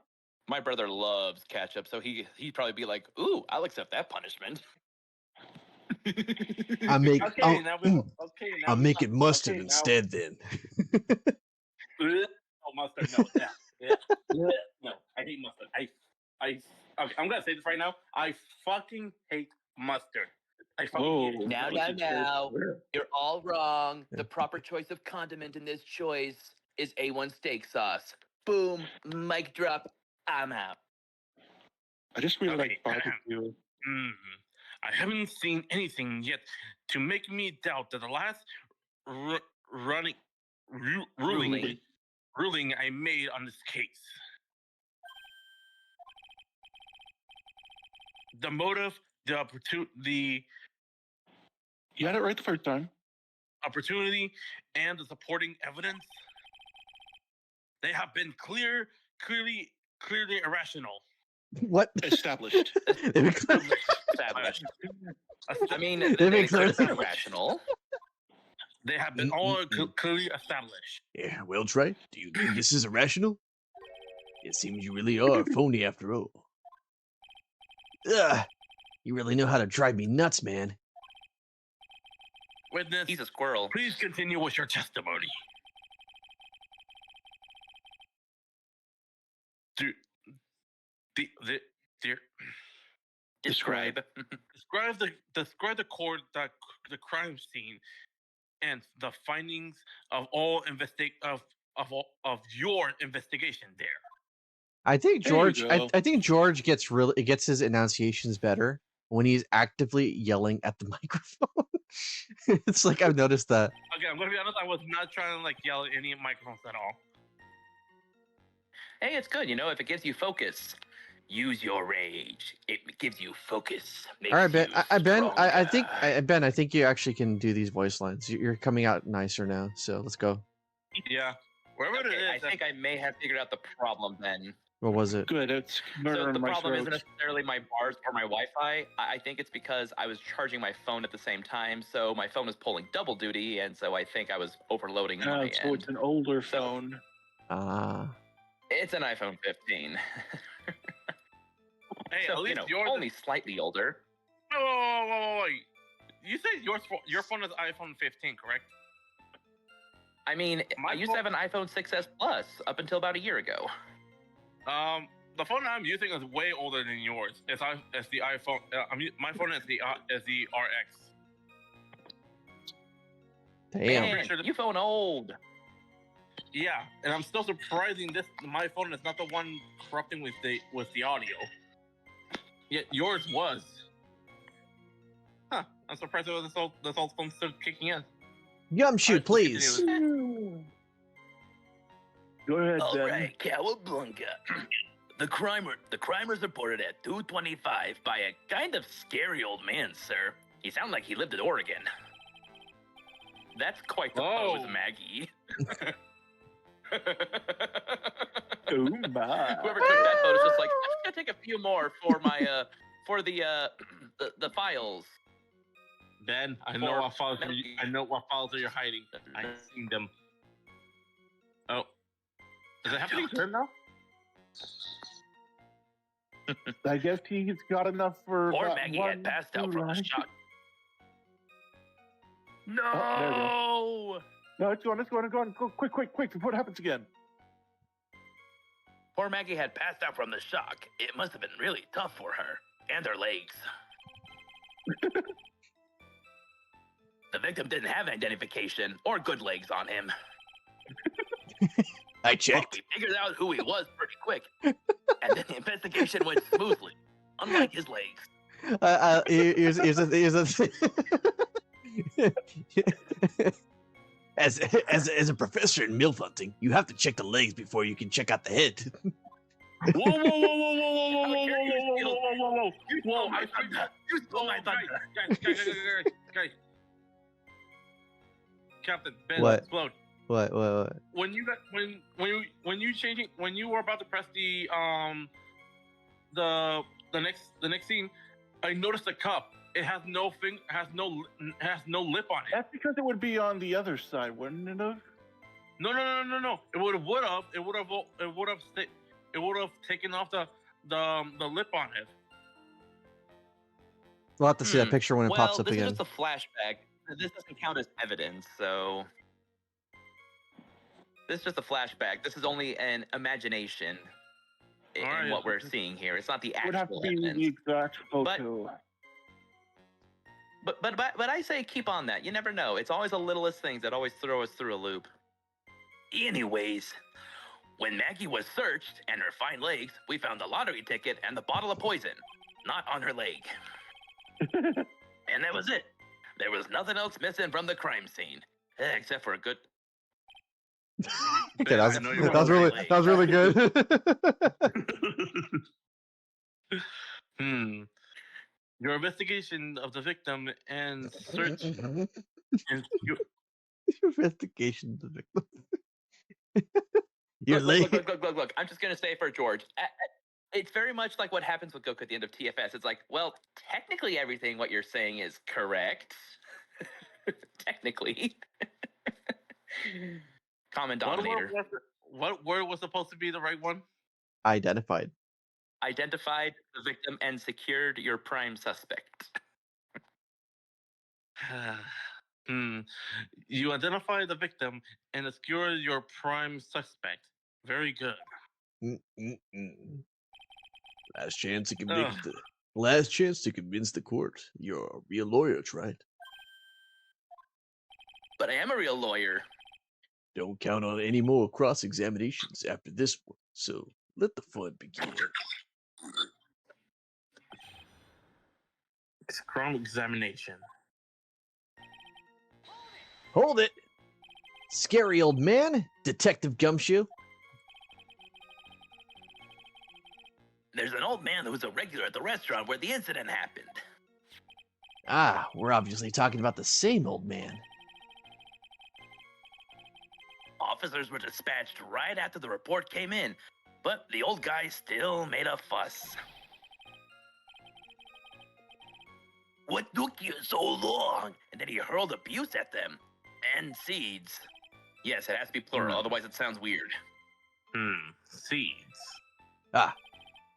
C: My brother loves ketchup, so he'd probably be like, "Ooh, I'll accept that punishment."
D: I make
B: Okay, now we. Okay, now
D: I'll
B: we-
D: make it mustard
B: okay, now-
D: instead then.
B: Oh, mustard, no, yeah. No, I hate mustard. Okay, I'm gonna say this right now. I fucking hate mustard. I fucking hate it.
F: Now. You're all wrong. The proper choice of condiment in this choice is A1 steak sauce. Boom, mic drop, I'm out.
E: I just really
B: Okay.
E: like barbecue.
B: I haven't seen anything yet to make me doubt that the last ruling I made on this case. The motive, the opportunity,
E: You had it right the first time.
B: opportunity, and the supporting evidence. They have been clearly irrational.
A: What?
E: Established.
C: Established. I mean,
A: They
C: they
A: make
C: could have been
A: sense.
C: irrational.
B: They have been all clearly established.
D: Yeah, well, Trey, do you think this is irrational? It seems you really are a phony after all. Ugh, you really know how to drive me nuts, man.
B: Witness,
C: He's a squirrel.
B: please continue with your testimony.
C: Describe.
B: Describe the crime scene and the findings of your investigation there.
A: I think
E: There you
A: George.
E: go.
A: I think George gets his enunciations better when he's actively yelling at the microphone. It's like I've noticed that.
B: Okay, I'm gonna be honest. I was not trying to like yell at any microphones at all.
F: Hey, it's good, if it gives you focus. Use your rage. It gives you focus.
A: All right, Ben. Ben. I think you actually can do these voice lines. You're coming out nicer now. So let's go.
B: Yeah, wherever it
C: Okay,
B: is.
C: I think I may have figured out the problem then.
A: What was it?
E: Good. It's
C: So
E: murder
C: the
E: in my
C: problem isn't
E: throat.
C: necessarily my bars or my Wi-Fi. I think it's because I was charging my phone at the same time, so my phone was pulling double duty, and so I think I was overloading my
E: So
C: end.
E: it's an older phone.
A: Ah.
C: It's an iPhone 15.
B: Hey,
C: So,
B: at least yours
C: only slightly older.
B: Wait. You said your phone is iPhone 15, correct?
C: I mean,
B: My
C: I used to have an iPhone 6s Plus up until about a year ago.
B: The phone I'm using is way older than yours. It's the iPhone. My phone is the RX.
A: Damn.
C: Man,
B: sure that-
C: you phone old.
B: Yeah, and I'm still surprising my phone is not the one corrupting with the audio. Yet yours was. Huh? I'm surprised that this old phone's still kicking in.
A: Gumshoe,
B: Alright,
A: please.
E: Go ahead,
F: All
E: Ben.
F: right, Cowabunga. The crimer's reported at 2:25 by a kind of scary old man, sir. He sounded like he lived in Oregon.
C: That's quite the
B: Oh.
C: pose, Maggie.
E: Oh my.
C: Whoever took that photo is just like, I'm just gonna take a few more for my for the files.
B: Ben, I know what files you're hiding. I've seen them. Oh, is it happening to him now?
E: I guess he's got enough for.
F: Poor
E: about
F: Maggie
E: one,
F: had passed out
E: two
F: from a
E: lines.
F: shock.
C: No.
E: Oh, there we go. No, it's going. Go quick before it happens again.
F: Poor Maggie had passed out from the shock. It must have been really tough for her. And her legs. The victim didn't have identification or good legs on him.
D: I
F: Well,
D: checked.
F: we figured out who he was pretty quick. And then the investigation went smoothly. Unlike his legs.
A: Here's the thing.
D: As a professor in MILF hunting, you have to check the legs before you can check out the head.
B: Whoa!
F: You stole my thunder. You stole my thunder.
B: Guys. Captain Ben,
A: What?
B: explode.
A: What?
B: When you were about to press the next scene, I noticed a cup. It has no lip on it.
E: That's because it would be on the other side, wouldn't it have?
B: No. It would have taken off the lip on it.
A: We'll have to see that picture when it pops up
C: this
A: again.
C: is just a flashback. This doesn't count as evidence, so this is just a flashback. This is only an imagination in
B: Alright,
C: what we're seeing here. It's not the
E: It would have
C: actual
E: to be
C: evidence.
E: the exact photo.
C: But I say keep on that. You never know. It's always the littlest things that always throw us through a loop.
F: Anyways, when Maggie was searched and her fine legs, we found the lottery ticket and the bottle of poison, not on her leg. And that was it. There was nothing else missing from the crime scene, except for a good.
A: Okay,
B: I know you're
A: that was really good.
B: Your investigation of the victim and search and
A: Investigation of the victim.
D: Your
C: Look,
D: leg.
C: look. I'm just gonna say for George. It's very much like what happens with Goku at the end of TFS. It's like, well, technically everything what you're saying is correct. Technically. Common denominator.
B: What word was supposed to be the right one?
A: Identified.
C: Identified the victim and secured your prime suspect.
B: You identify the victim and secure your prime suspect. Very good.
D: Last chance to convince the court. You're a real lawyer, right?
F: But I am a real lawyer.
D: Don't count on any more cross examinations after this one. So let the fun begin.
B: Chrome examination.
A: Hold it! Scary old man, Detective Gumshoe.
F: There's an old man who's a regular at the restaurant where the incident happened.
A: Ah, we're obviously talking about the same old man.
F: Officers were dispatched right after the report came in, but the old guy still made a fuss. What took you so long? And then he hurled abuse at them. And seeds.
C: Yes, it has to be plural, otherwise it sounds weird.
B: Seeds.
D: Ah,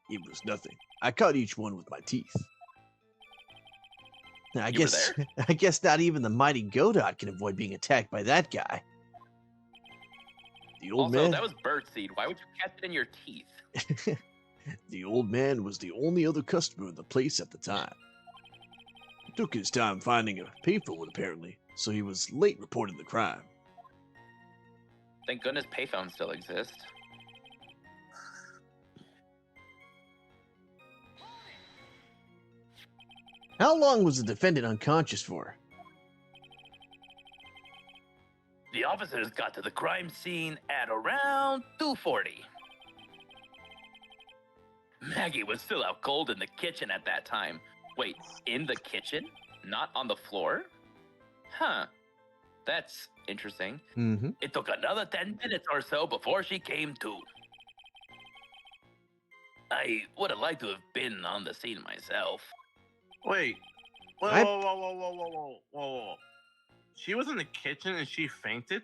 D: it was nothing. I caught each one with my teeth.
A: I
C: You were
A: guess not even the mighty Godot can avoid being attacked by that guy.
D: The old
C: Also,
D: man.
C: that was birdseed. Why would you catch it in your teeth?
D: The old man was the only other customer in the place at the time. He took his time finding a payphone, apparently, so he was late reporting the crime.
C: Thank goodness payphones still exist.
A: How long was the defendant unconscious for?
F: The officers got to the crime scene at around 2:40. Maggie was still out cold in the kitchen at that time.
C: Wait, in the kitchen? Not on the floor? Huh. That's interesting.
A: Mm-hmm.
F: It took another 10 minutes or so before she came to. I would have liked to have been on the scene myself.
B: Wait. Whoa. She was in the kitchen and she fainted?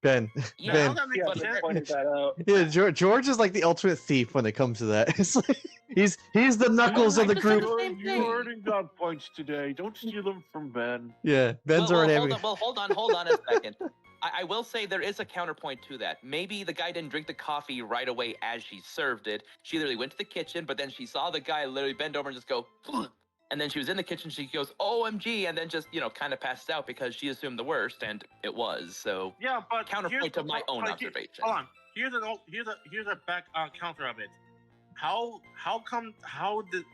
A: Ben.
C: Yeah,
A: Ben.
B: that makes
E: Yeah,
C: but
B: sense.
E: they pointed that out.
A: Yeah, George is like the ultimate thief when it comes to that. It's like he's the knuckles of
C: I
A: the
C: just said
A: group.
C: the same
E: You
C: thing.
E: already got points today. Don't steal them from Ben.
A: Yeah, Ben's
C: Well,
A: already
C: hold
A: having.
C: on. Well, hold on a second. I will say there is a counterpoint to that. Maybe the guy didn't drink the coffee right away as she served it. She literally went to the kitchen, but then she saw the guy literally bend over and just go, and then she was in the kitchen. She goes, "OMG," and then just kind of passes out because she assumed the worst, and it was. So
B: Yeah, but
C: counterpoint to my own observation.
B: Hold on. Here's a back counter of it. How did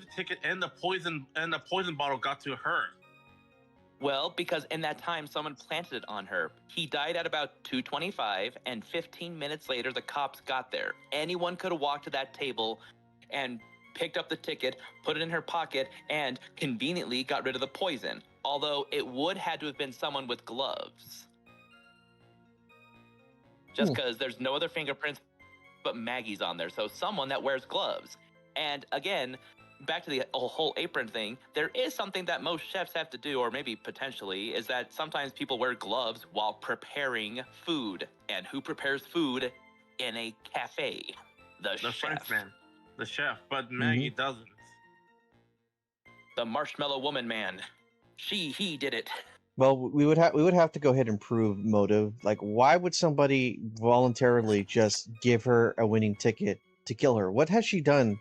B: the ticket and the poison bottle got to her?
C: Well, because in that time, someone planted it on her. He died at about 2:25, and 15 minutes later, the cops got there. Anyone could have walked to that table and picked up the ticket, put it in her pocket, and conveniently got rid of the poison. Although it would had to have been someone with gloves. Just because there's no other fingerprints but Maggie's on there. So someone that wears gloves. And again, back to the whole apron thing, there is something that most chefs have to do, or maybe potentially, is that sometimes people wear gloves while preparing food. And who prepares food in a cafe? The chef.
B: Frenchman. The chef, but Maggie doesn't.
C: The marshmallow woman man. He did it.
A: Well, we would have to go ahead and prove motive. Like, why would somebody voluntarily just give her a winning ticket to kill her? What has she done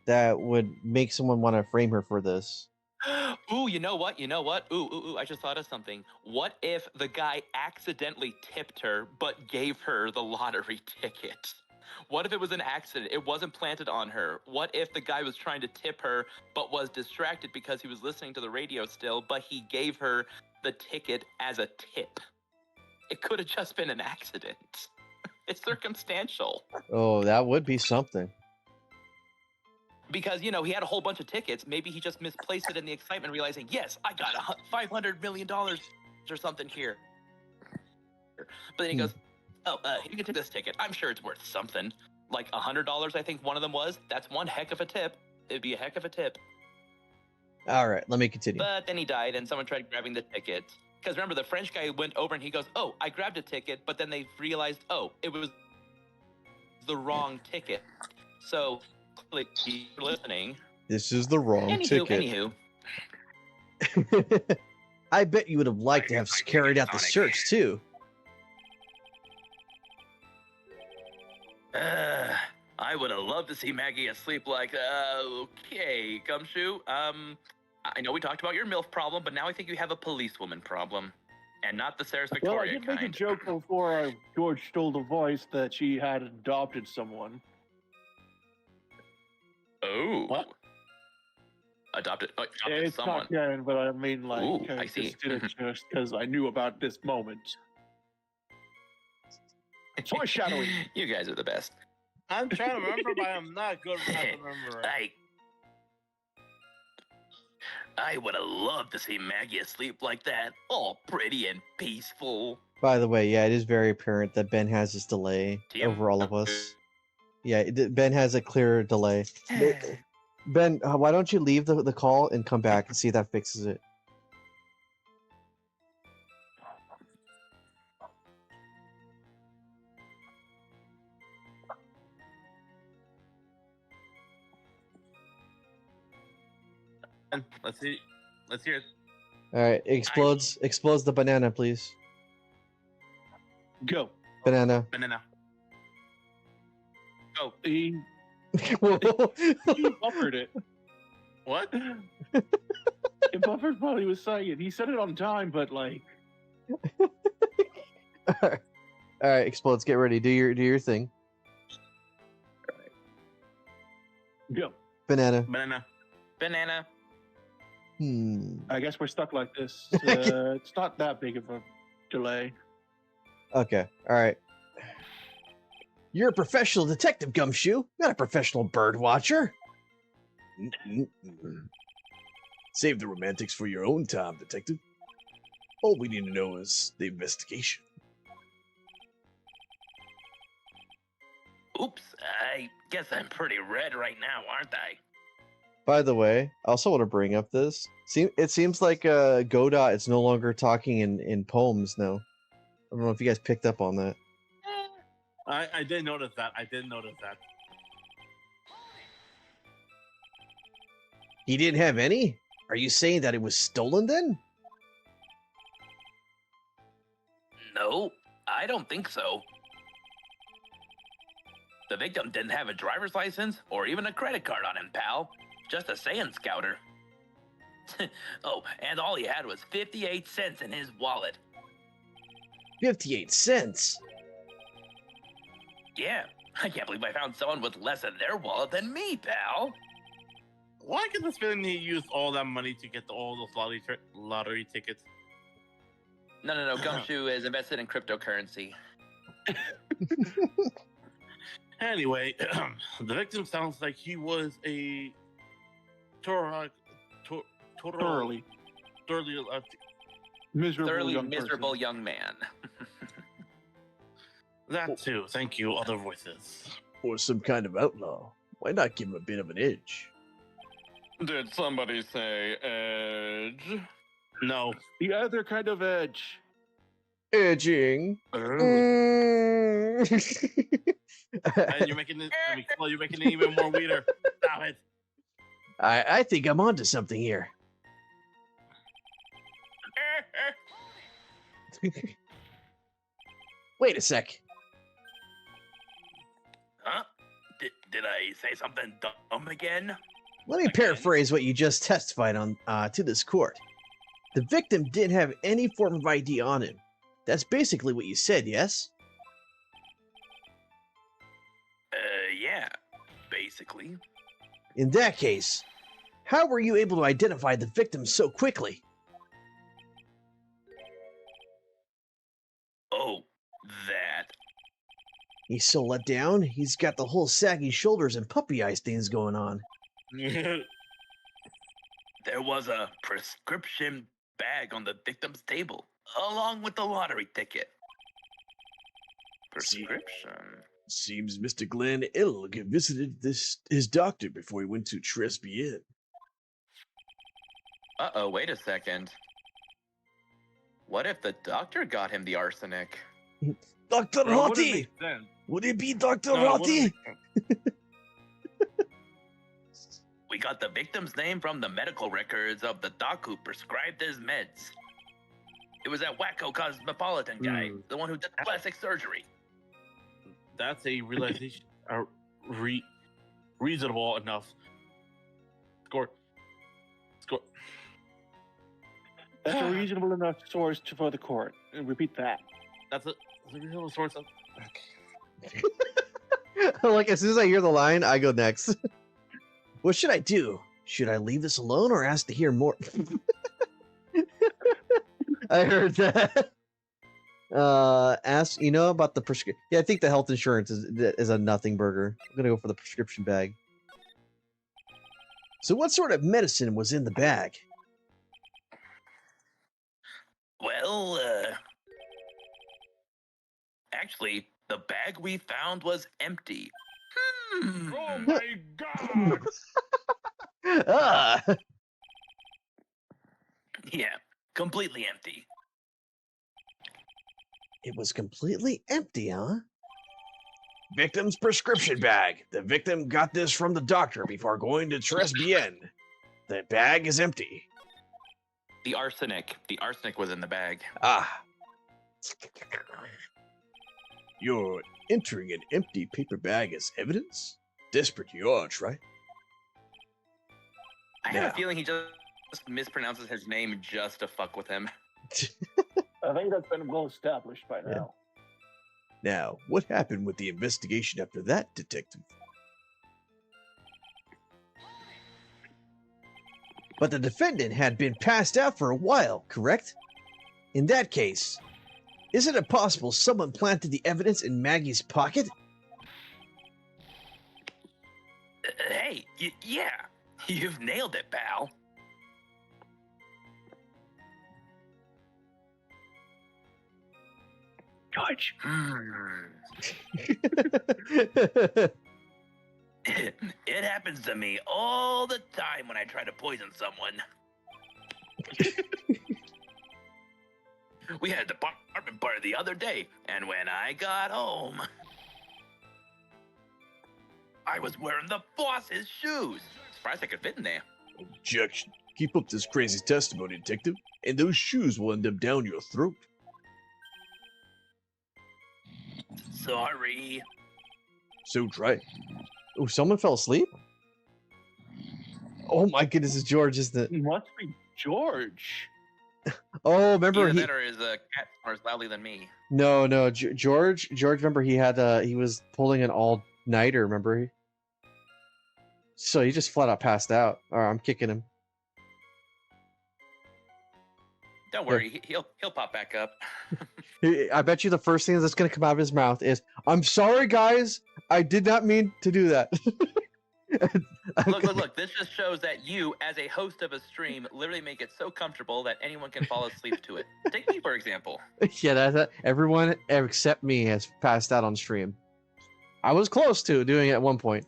A: that would make someone want to frame her for this?
C: Ooh, you know what? Ooh, I just thought of something. What if the guy accidentally tipped her but gave her the lottery ticket? What if it was an accident? It wasn't planted on her. What if the guy was trying to tip her but was distracted because he was listening to the radio still, but he gave her the ticket as a tip? It could have just been an accident. It's circumstantial.
A: Oh, that would be something.
C: Because, he had a whole bunch of tickets. Maybe he just misplaced it in the excitement, realizing, yes, I got $500 million or something here. But then he goes, oh, you can take this ticket. I'm sure it's worth something. Like $100, I think one of them was. That's one heck of a tip. It'd be a heck of a tip.
A: All right, let me continue.
C: But then he died, and someone tried grabbing the ticket. Because remember, the French guy went over and he goes, oh, I grabbed a ticket. But then they realized, oh, it was the wrong ticket. So clearly, you're listening.
A: This is the wrong ticket.
C: Anywho.
A: I bet you would have liked to have carried out the search too.
F: I would have loved to see Maggie asleep like, okay, Gumshoe. I know we talked about your MILF problem, but now I think you have a policewoman problem. And not the Sarah's
E: Well, I
F: Victoria
E: did make a
F: kind.
E: joke before George stole the voice that she had adopted someone.
F: Oh.
B: What?
F: Adopted
E: It's
F: someone.
E: not canon, but I mean, like,
F: Ooh,
E: I
F: I see.
E: just did it just because I knew about this moment. Foreshadowing.
C: You guys are the best.
B: I'm trying to remember, but I'm not good at remembering.
F: I would have loved to see Maggie asleep like that, all pretty and peaceful.
A: By the way, yeah, it is very apparent that Ben has this delay
F: TM.
A: over all of us. Yeah, Ben has a clear delay. Ben, why don't you leave the call and come back and see if that fixes it?
B: Let's see. Let's hear it.
A: All right, explodes the banana, please.
E: Go.
A: Banana.
B: Banana.
C: Go.
E: He
A: Whoa.
E: buffered it.
B: What?
E: It buffered while he was saying it. He said it on time, but like.
A: All right, explodes. Get ready. Do your thing.
E: Go.
A: Banana.
B: Banana.
C: Banana.
E: I guess we're stuck like this. It's not that big of a delay.
A: Okay. All right. You're a professional detective, Gumshoe, not a professional bird watcher.
D: Save the romantics for your own time, detective. All we need to know is the investigation.
F: Oops, I guess I'm pretty red right now, aren't I?
A: By the way, I also want to bring up this. It seems like Godot is no longer talking in poems now. don't know if you guys picked up on that.
B: I did notice that. I did notice that.
A: He didn't have any? Are you saying that it was stolen then?
F: No, I don't think so. The victim didn't have a driver's license or even a credit card on him, pal. Just a sand scouter. Oh, and all he had was 58 cents in his wallet.
A: 58 cents?
F: Yeah, I can't believe I found someone with less in their wallet than me, pal.
B: Why could this villain use all that money to get all those lottery tickets?
C: No. Gumshoe is invested in cryptocurrency.
B: Anyway, the victim sounds like he was a thoroughly
E: Miserable
C: Thoroughly
E: young
C: miserable
E: person.
C: young man.
B: that too. Thank you, other voices.
D: Or some kind of outlaw. Why not give him a bit of an edge?
C: Did somebody say edge?
B: No.
E: The other kind of edge.
A: Edging.
B: And you're making it. I mean, well, you're making it even more weirder. Stop it.
A: I think I'm onto something here. Wait a sec.
F: Huh? Did I say something dumb again?
A: Let me paraphrase what you just testified on to this court. The victim didn't have any form of ID on him. That's basically what you said, yes?
F: Yeah, basically.
A: In that case, how were you able to identify the victim so quickly?
F: Oh, that.
A: He's so let down, he's got the whole saggy shoulders and puppy eyes things going on.
F: There was a prescription bag on the victim's table, along with the lottery ticket.
C: Prescription.
D: Seems Mr. Glenn Ilg visited his doctor before he went to Tresbien.
C: Uh-oh, wait a second. What if the doctor got him the arsenic?
D: Dr.
B: Bro, wouldn't
D: Rotti!
B: make sense.
D: Would it be Dr.
B: No, it wouldn't
D: Rotti?
B: make sense.
F: We got the victim's name from the medical records of the doc who prescribed his meds. It was that wacko cosmopolitan guy, the one who did plastic surgery.
B: That's a realization. Reasonable enough. Score.
E: That's a reasonable enough source for the court. And repeat that.
B: That's a reasonable source of. Okay.
A: Like, as soon as I hear the line, I go next. What should I do? Should I leave this alone or ask to hear more? I heard that. Ask, about the prescription. Yeah, I think the health insurance is a nothing burger. I'm gonna go for the prescription bag. So what sort of medicine was in the bag?
F: Well, actually, the bag we found was empty.
E: Oh my god!
A: Ah!
F: Yeah, completely empty.
A: It was completely empty, huh?
D: Victim's prescription bag. The victim got this from the doctor before going to Tresbien. The bag is empty.
C: The arsenic. The arsenic was in the bag.
D: Ah. You're entering an empty paper bag as evidence? Desperate you are, right?
C: I have
D: Yeah.
C: a feeling he just mispronounces his name just to fuck with him.
E: I think that's been well established by
A: Yeah.
E: now.
D: Now, what happened with the investigation after that, detective?
A: But the defendant had been passed out for a while, correct? In that case, isn't it possible someone planted the evidence in Maggie's pocket?
F: Hey, yeah, you've nailed it, pal.
E: Judge.
F: It happens to me all the time when I try to poison someone. We had a department party the other day, and when I got home, I was wearing the boss's shoes. Surprised I could fit in there.
D: Objection. Keep up this crazy testimony, detective, and those shoes will end up down your throat.
F: Sorry.
D: So try it.
A: Oh, someone fell asleep? Oh my goodness, it's George, isn't it?
E: It must be George.
A: Oh, remember
C: Either
A: he...
C: that or his cat snores loudly than me.
A: No, George, remember he had, he was pulling an all-nighter, remember? So he just flat out passed out. All right, I'm kicking him.
C: Don't worry, he'll pop back up.
A: I bet you the first thing that's going to come out of his mouth is, "I'm sorry, guys. I did not mean to do that."
C: Look, this just shows that you, as a host of a stream, literally make it so comfortable that anyone can fall asleep to it. Take me, for example.
A: Yeah, that everyone except me has passed out on stream. I was close to doing it at one point,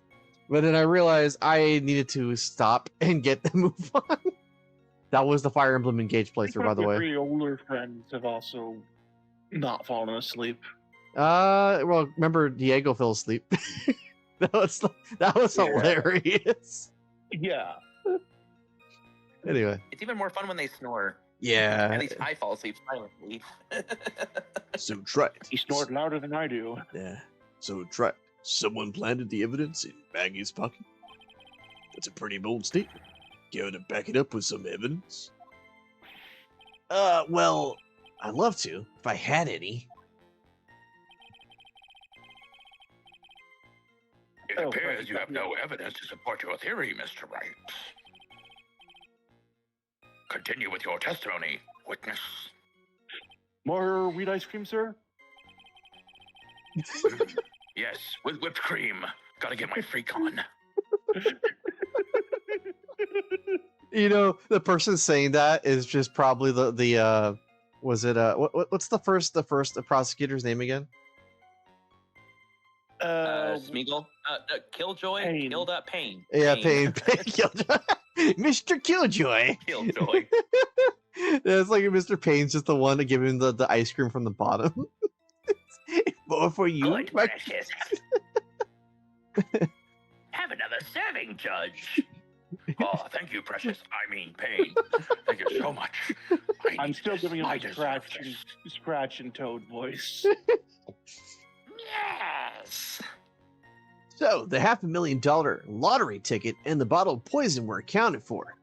A: but then I realized I needed to stop and get the move on. That was the Fire Emblem Engage playthrough, by the way.
E: Three older friends have also not fallen asleep.
A: Well, remember Diego fell asleep. that was hilarious.
E: Yeah.
A: Anyway,
C: It's even more fun when they snore.
A: yeah.
C: At least I fall asleep silently.
D: So try it.
E: He snored louder than I do.
D: Yeah. So try it. Someone planted the evidence in Maggie's pocket. That's a pretty bold statement. Care to back it up with some evidence? Well, I'd love to, if I had any.
F: It appears you have no evidence to support your theory, Mr. Wright. Continue with your testimony, witness.
E: More wheat ice cream, sir?
F: Yes, with whipped cream. Gotta get my freak on.
A: You know, the person saying that is just probably the was it what's the prosecutor's name again?
C: Smeagol? Killjoy?
E: Pain.
C: Pain.
A: Yeah, Pain. Killjoy. Mr. Killjoy.
C: Killjoy.
A: It's like Mr. Payne's just the one to give him the ice cream from the bottom. More for you.
F: Good, precious. Have another serving, Judge. Oh, thank you, precious. I mean, Pain. Thank you so much.
E: I'm still giving him
F: I
E: a
F: deserve
E: scratch and toad voice.
F: Yes.
D: So, the $500,000 lottery ticket and the bottle of poison were accounted for.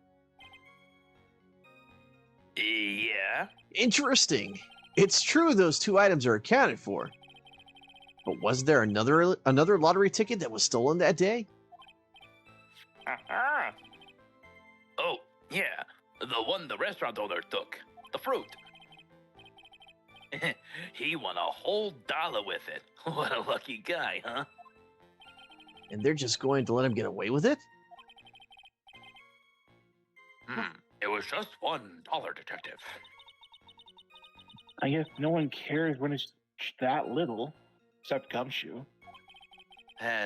F: Yeah.
D: Interesting. It's true those two items are accounted for. But was there another lottery ticket that was stolen that day?
F: Oh, yeah. The one the restaurant owner took. The fruit. He won a whole $1 with it. What a lucky guy, huh?
D: And they're just going to let him get away with it?
F: It was just $1, detective.
E: I guess no one cares when it's that little, except Gumshoe.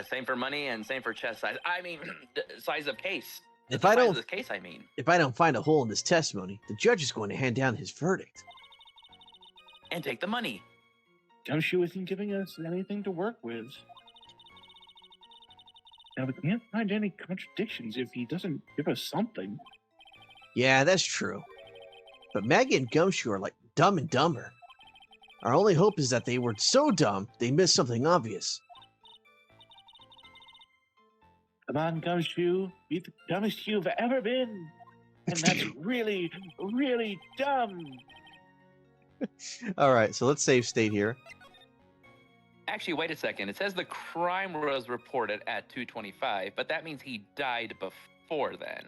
C: Same for money and same for chest size. I mean, size of case.
D: If
C: The
D: I
C: size
D: don't
C: of this case, I mean.
D: If I don't find a hole in this testimony, the judge is going to hand down his verdict.
C: And take the money.
E: Gumshoe isn't giving us anything to work with. Now, we can't find any contradictions if he doesn't give us something.
D: Yeah, that's true. But Maggie and Gumshoe are like Dumb and Dumber. Our only hope is that they were so dumb they missed something obvious.
E: Come on, Gumshoe. Be the dumbest you've ever been. And that's really, really dumb.
A: All right, so let's save state here.
C: Actually, wait a second. It says the crime was reported at 2:25, but that means he died before then.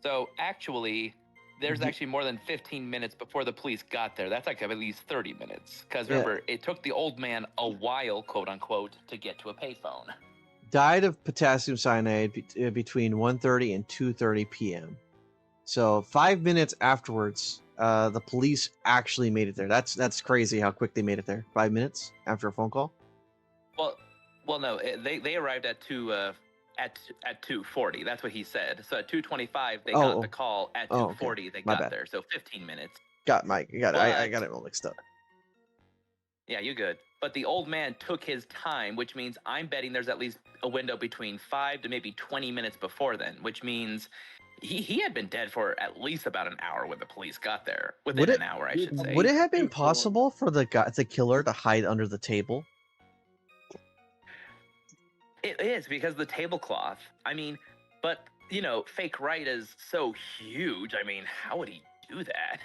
C: So actually, there's actually more than 15 minutes before the police got there. That's like at least 30 minutes. Because remember, it took the old man a while, quote unquote, to get to a payphone.
A: Died of potassium cyanide between 1:30 and 2:30 p.m. So 5 minutes afterwards, the police actually made it there. That's crazy how quick they made it there. 5 minutes after a phone call.
C: Well, no. They arrived at 2 at 2:40. That's what he said. So at 2:25 they
A: Oh,
C: got
A: oh.
C: the call. At
A: Oh, okay.
C: 2:40 they
A: My
C: got
A: bad.
C: there. So 15 minutes.
A: I
C: But
A: got it all mixed up.
C: yeah, you good. But the old man took his time, which means I'm betting there's at least a window between 5 to maybe 20 minutes before then, which means he had been dead for at least about an hour when the police got there.
A: Would
C: Within
A: it
C: an hour, I should say.
A: would it have been
E: Before.
A: possible for the killer to hide under the table?
C: It is because the tablecloth. I mean, but you know, fake right is so huge. I mean, how would he do that?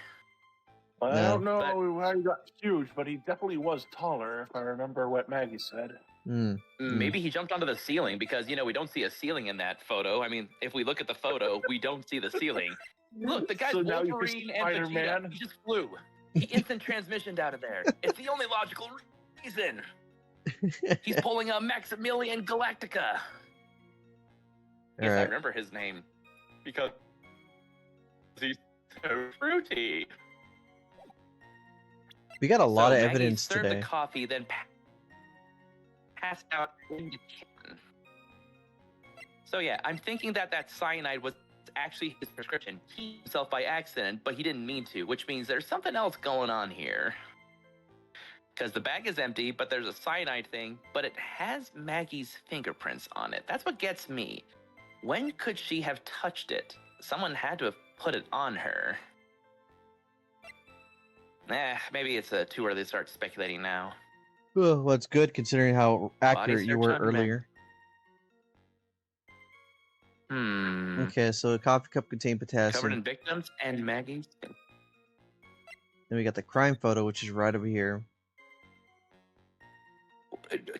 E: I
A: Yeah.
E: don't know how he got huge, but he definitely was taller, if I remember what Maggie said.
A: Hmm.
C: Maybe he jumped onto the ceiling because, you know, we don't see a ceiling in that photo. I mean, if we look at the photo, we don't see the ceiling. Look, the guy's
E: So now you can see
C: Wolverine and Vegeta.
E: Spider-Man.
C: He just flew. He instant transmissioned out of there. It's the only logical reason. He's pulling a Maximilian Galactica. Yes, I
A: Alright.
C: remember his name because he's so fruity.
A: We got a lot
C: So
A: of
C: Maggie
A: evidence
C: served
A: today.
C: the coffee, then passed out in the kitchen. So yeah, I'm thinking that cyanide was actually his prescription. He himself by accident, but he didn't mean to, which means there's something else going on here. Because the bag is empty, but there's a cyanide thing, but it has Maggie's fingerprints on it. That's what gets me. When could she have touched it? Someone had to have put it on her. Maybe it's too early to start speculating now.
A: Well, it's good considering how accurate you
C: search
A: were
C: on Mac.
A: earlier.
C: Okay,
A: so a coffee cup contained
C: covered
A: potassium.
C: in victims and Maggie's.
A: Then we got the crime photo, which is right over here.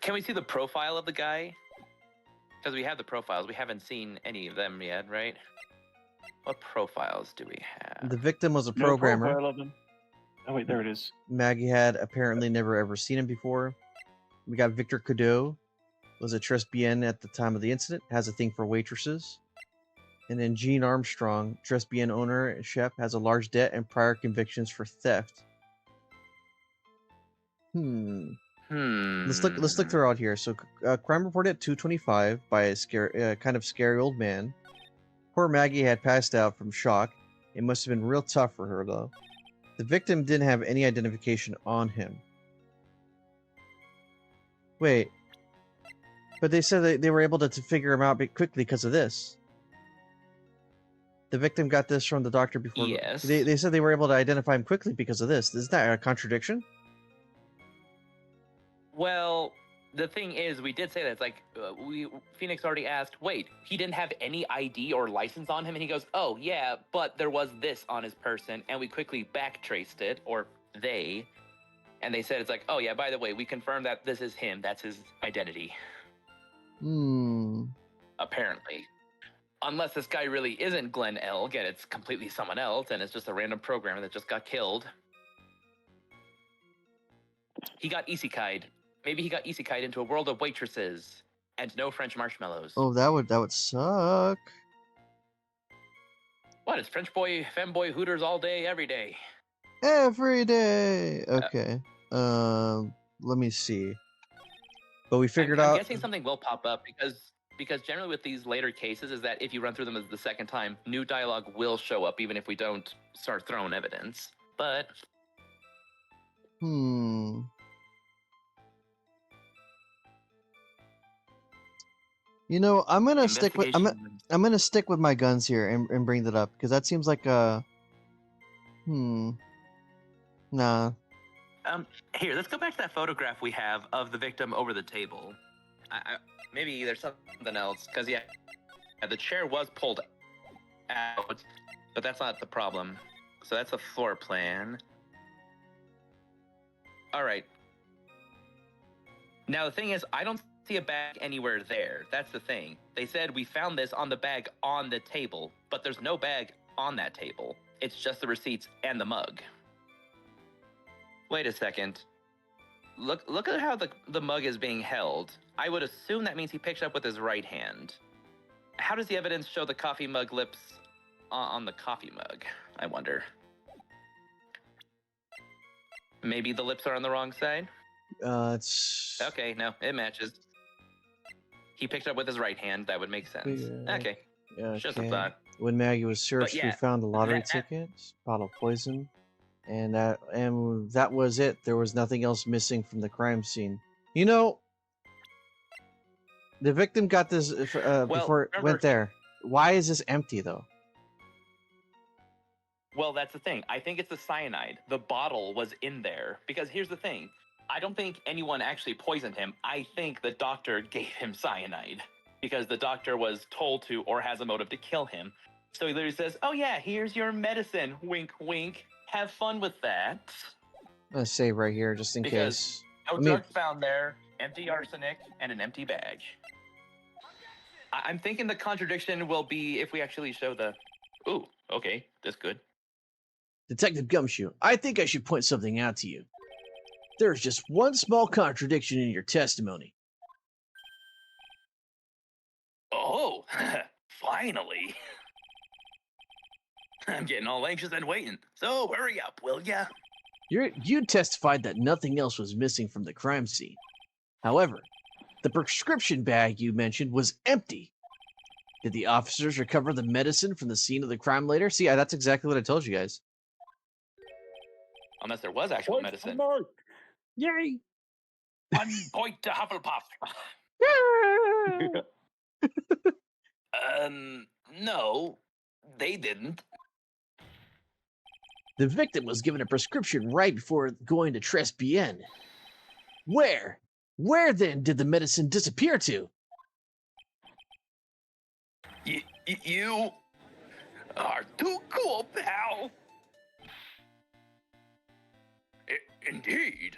C: Can we see the profile of the guy? Because we have the profiles. We haven't seen any of them yet, right? What profiles do we have?
A: The victim was a
E: No
A: programmer.
E: profile of him. Oh wait, there it is.
A: Maggie had apparently never ever seen him before. We got Victor Godot, was a Bien at the time of the incident, has a thing for waitresses. And then Gene Armstrong, Bien owner and chef, has a large debt and prior convictions for theft. Let's look throughout here. So, crime reported at 2:25 by a kind of scary old man. Poor Maggie had passed out from shock. It must have been real tough for her, though. The victim didn't have any identification on him. Wait. But they said they were able to figure him out quickly because of this. The victim got this from the doctor before.
C: Yes.
A: They said they were able to identify him quickly because of this. Is that a contradiction?
C: Well, the thing is, we did say that. It's like, Phoenix already asked, wait, he didn't have any ID or license on him? And he goes, oh, yeah, but there was this on his person. And we quickly backtraced it, or they. And they said, it's like, oh, yeah, by the way, we confirmed that this is him. That's his identity. Apparently. Unless this guy really isn't Glenn Elg and it's completely someone else and it's just a random programmer that just got killed. He got isekai'd. Maybe he got isekai'd into a world of waitresses and no French marshmallows.
A: Oh, that would suck.
C: What? It's French boy, femboy, Hooters all day, every day.
A: Every day. Okay. Let me see. But we figured
C: I'm
A: out.
C: guessing something will pop up because generally with these later cases is that if you run through them as the second time, new dialogue will show up even if we don't start throwing evidence. But
A: You know, I'm gonna stick with I'm gonna stick with my guns here and bring that up because that seems like a nah.
C: Here, let's go back to that photograph we have of the victim over the table. Maybe there's something else because yeah, the chair was pulled out, but that's not the problem. So that's a floor plan. All right. Now the thing is, I don't see a bag anywhere there. That's the thing. They said we found this on the bag on the table, but there's no bag on that table. It's just the receipts and the mug. Wait a second. Look at how the mug is being held. I would assume that means he picked it up with his right hand. How does the evidence show the coffee mug lips on the coffee mug? I wonder. Maybe the lips are on the wrong side?
A: It's
C: Okay, no, it matches. He picked it up with his right hand. That would make sense.
A: Yeah.
C: Okay. Just a
A: Okay.
C: thought.
A: When Maggie was searched, we
C: yeah,
A: found a lottery
C: that-
A: ticket, bottle of poison, and that was it. There was nothing else missing from the crime scene. You know, the victim got this
C: Well,
A: before it
C: remember,
A: went there. Why is this empty though?
C: Well, that's the thing. I think it's the cyanide. The bottle was in there. Because here's the thing. I don't think anyone actually poisoned him. I think the doctor gave him cyanide. Because the doctor was told to or has a motive to kill him. So he literally says, oh yeah, here's your medicine. Wink, wink. Have fun with that.
A: I'm gonna save right here just in
C: Because
A: case.
C: No drugs found there. Empty arsenic and an empty bag. I'm thinking the contradiction will be if we actually show the... Ooh, okay, that's good.
D: Detective Gumshoe, I think I should point something out to you. There's just one small contradiction in your testimony.
F: Oh, finally. I'm getting all anxious and waiting. So hurry up, will ya?
D: You testified that nothing else was missing from the crime scene. However, the prescription bag you mentioned was empty. Did the officers recover the medicine from the scene of the crime later? See, that's exactly what I told you guys.
C: Unless there was actual medicine.
D: Yay!
F: 1 point to Hufflepuff. No, they didn't.
D: The victim was given a prescription right before going to Bien. Where? Where then did the medicine disappear to?
F: You are too cool, pal. Indeed.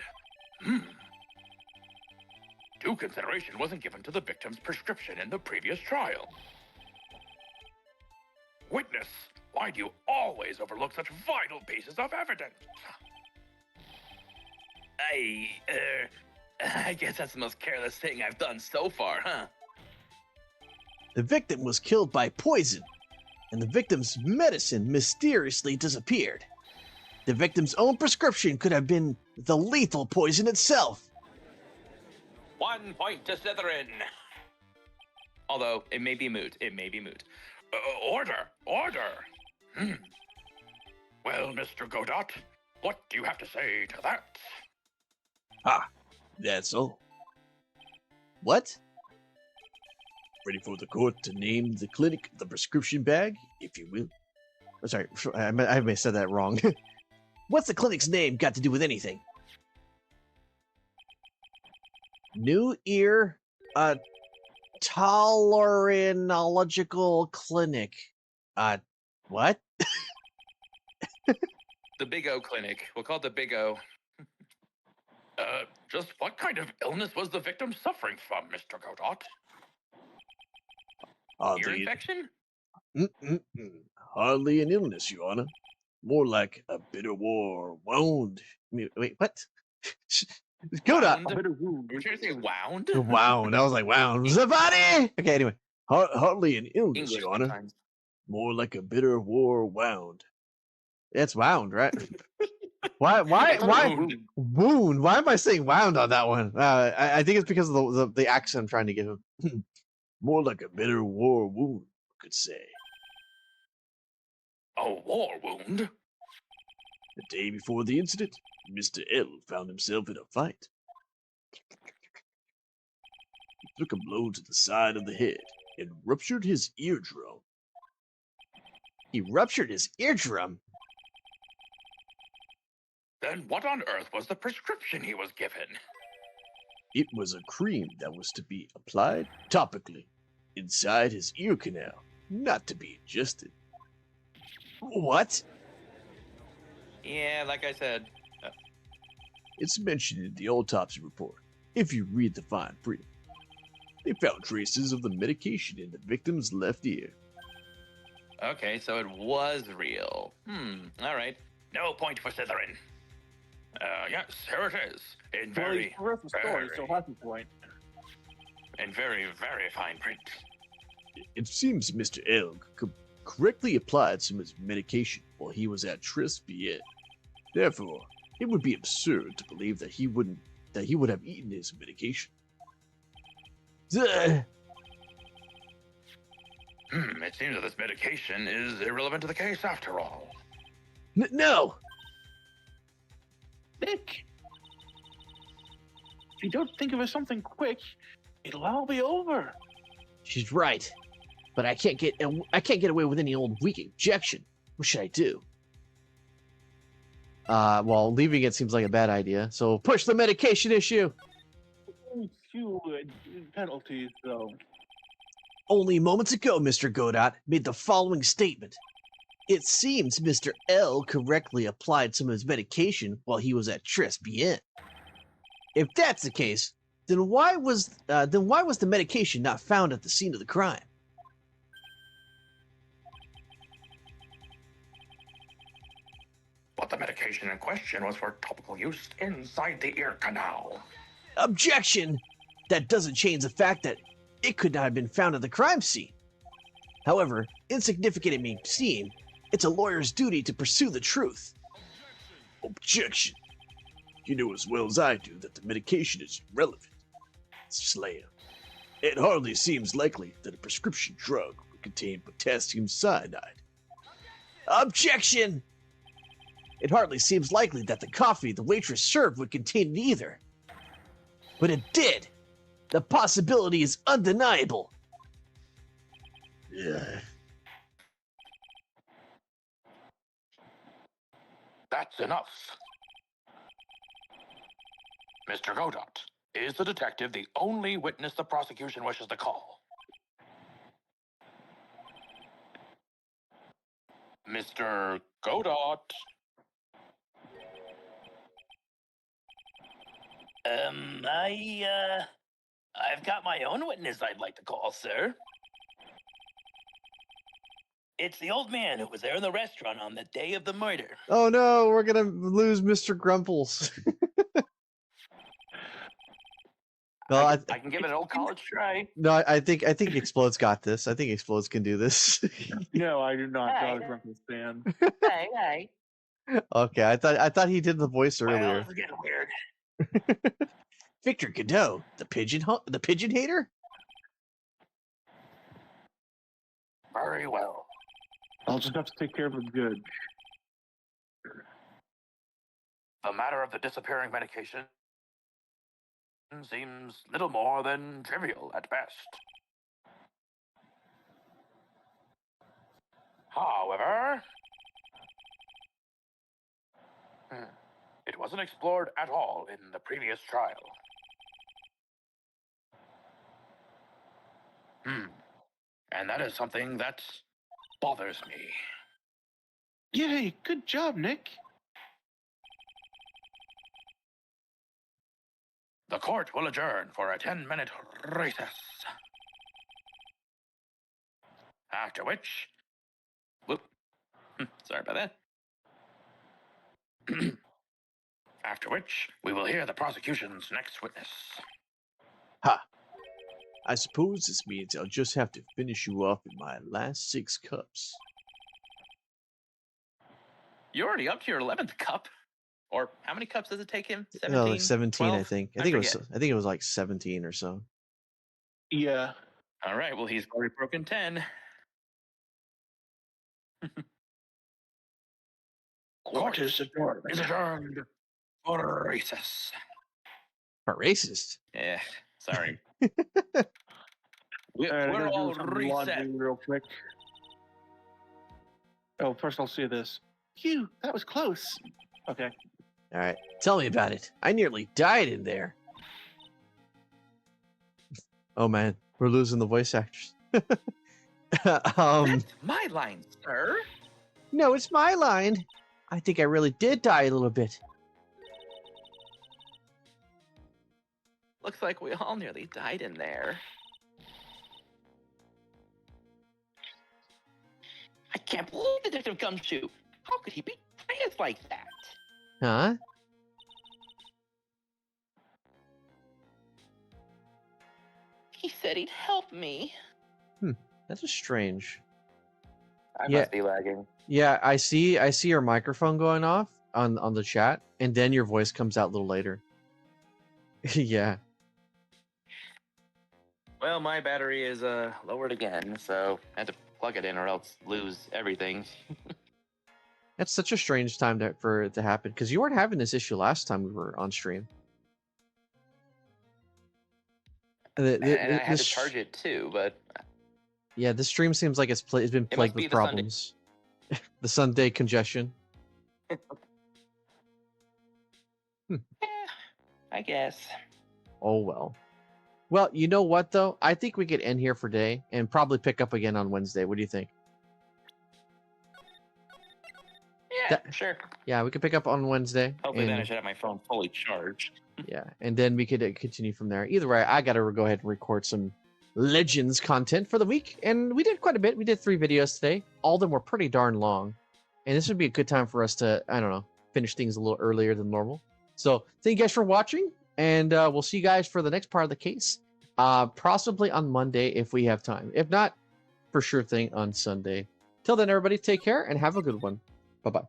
F: Due consideration wasn't given to the victim's prescription in the previous trial. Witness, why do you always overlook such vital pieces of evidence?
C: I guess that's the most careless thing I've done so far, huh?
D: The victim was killed by poison, and the victim's medicine mysteriously disappeared. The victim's own prescription could have been the lethal poison itself.
C: 1 point to Slytherin. Although, it may be moot. It may be moot.
F: Order! Well, Mr. Godot, what do you have to say to that?
D: That's all. What? Ready for the court to name the clinic the prescription bag, if you will?
A: Oh, sorry, I may have said that wrong.
D: What's the clinic's name got to do with anything? New Ear Tolerenological Clinic. What?
C: The Big O Clinic. We'll call it the Big O.
F: Just what kind of illness was the victim suffering from, Mr. Godot?
C: Ear infection?
D: Hardly an illness, Your Honor. More like a bitter war wound.
A: Wait, what? Godot.
C: Wound? Are you trying to say wound?
A: Wound. I was like, wound. Somebody. Okay, anyway.
D: Hardly an illness,
C: English
D: Your Honor.
C: sometimes.
D: More like a bitter war wound.
A: It's wound, right? Why? Wound. Why am I saying wound on that one? I think it's because of the accent I'm trying to give him.
D: More like a bitter war wound, you could say.
F: A war wound?
D: The day before the incident, Mr. L found himself in a fight. He took a blow to the side of the head and ruptured his eardrum.
A: He ruptured his eardrum?
F: Then what on earth was the prescription he was given?
D: It was a cream that was to be applied topically inside his ear canal, not to be ingested.
A: What?
C: Yeah, like I said.
D: It's mentioned in the autopsy report, if you read the fine print. They found traces of the medication in the victim's left ear.
C: Okay, so it was real. All right.
F: No point for Slytherin. Yes, here it is. In very,
E: Well, the story, so happy point.
F: in very, very fine print.
D: It seems Mr. L correctly applied some of his medication while he was at Bien. Therefore, it would be absurd to believe that he would have eaten his medication.
F: It seems that this medication is irrelevant to the case after all.
D: No!
E: Nick, if you don't think of something quick, it'll all be over.
D: She's right. But I can't get away with any old weak objection. What should I do? Well, leaving it seems like a bad idea. So push the medication issue.
E: Few penalties, though.
D: Only moments ago, Mr. Godot made the following statement. It seems Mr. L correctly applied some of his medication while he was at Tres Bien. If that's the case, then why was the medication not found at the scene of the crime?
F: But the medication in question was for topical use inside the ear canal.
D: Objection! That doesn't change the fact that it could not have been found at the crime scene. However insignificant it may seem, it's a lawyer's duty to pursue the truth. Objection! You know as well as I do that the medication is irrelevant. Slam. It hardly seems likely that a prescription drug would contain potassium cyanide. Objection! It hardly seems likely that the coffee the waitress served would contain it either. But it did! The possibility is undeniable. Yeah.
F: That's enough. Mr. Godot, is the detective the only witness the prosecution wishes to call? Mr. Godot?
G: I've got my own witness I'd like to call, sir. It's the old man who was there in the restaurant on the day of the murder.
A: Oh no, we're gonna lose Mr. Grumples. No,
F: I can give it an old college try.
A: no, I think Explode's got this. I think Explodes can do this.
E: No, I do not.
G: Hey.
E: Not a Grumpy fan.
G: Hey.
A: Okay, I thought he did the voice
G: Well,
A: earlier.
G: this is getting weird.
D: Victor Godot, the pigeon hater?
F: Very well.
E: I'll just have to take care of him good.
F: The matter of the disappearing medication seems little more than trivial at best. However, it wasn't explored at all in the previous trial. And that is something that bothers me.
E: Yay, good job, Nick.
F: The court will adjourn for a 10-minute recess. After which... Whoop. Sorry about that. After which, we will hear the prosecution's next witness.
D: Ha! I suppose this means I'll just have to finish you off in my last 6 cups.
C: You're already up to your 11th cup. Or how many cups does it take him? 17?
A: No, like 17,
C: 12?
A: I think.
C: I
A: I
C: forget.
A: think it was like 17 or so.
E: Yeah.
C: All right, well, he's already broken 10.
F: Court is adjourned for recess.
A: A racist.
C: Yeah, sorry.
E: All right, I
C: We're
E: gotta
C: all
E: do some
C: reset.
E: laundry real quick. Oh, first I'll see this. Phew, that was close. Okay.
D: All right, tell me about it. I nearly died in there.
A: Oh man, we're losing the voice actors.
C: That's my line, sir.
D: No, it's my line. I think I really did die a little bit.
C: Looks like we all nearly died in there.
G: I can't believe Detective Gumshoe. How could he betray us like that?
A: Huh?
G: He said he'd help me.
A: That is strange.
C: I
A: Yeah.
C: must be lagging.
A: Yeah, I see your microphone going off on the chat, and then your voice comes out a little later. Yeah.
C: Well, my battery is lowered again, so I had to plug it in or else lose everything.
A: That's such a strange time for it to happen because you weren't having this issue last time we were on stream.
C: And I had to charge it too, but
A: Yeah, this stream seems like it's been
C: it
A: plagued
C: must be
A: with
C: the Sunday.
A: problems. The Sunday congestion.
C: I guess.
A: Oh well. Well, you know what though? I think we could end here for today and probably pick up again on Wednesday. What do you think?
C: Yeah, sure.
A: Yeah, we could pick up on Wednesday.
C: Hopefully, then I should have my phone fully charged.
A: Yeah, and then we could continue from there. Either way, I gotta go ahead and record some Legends content for the week, and we did quite a bit. We did 3 videos today. All of them were pretty darn long, and this would be a good time for us to, I don't know, finish things a little earlier than normal. So thank you guys for watching, and we'll see you guys for the next part of the case, possibly on Monday if we have time. If not, for sure thing on Sunday. Till then, everybody, take care and have a good one. Bye-bye.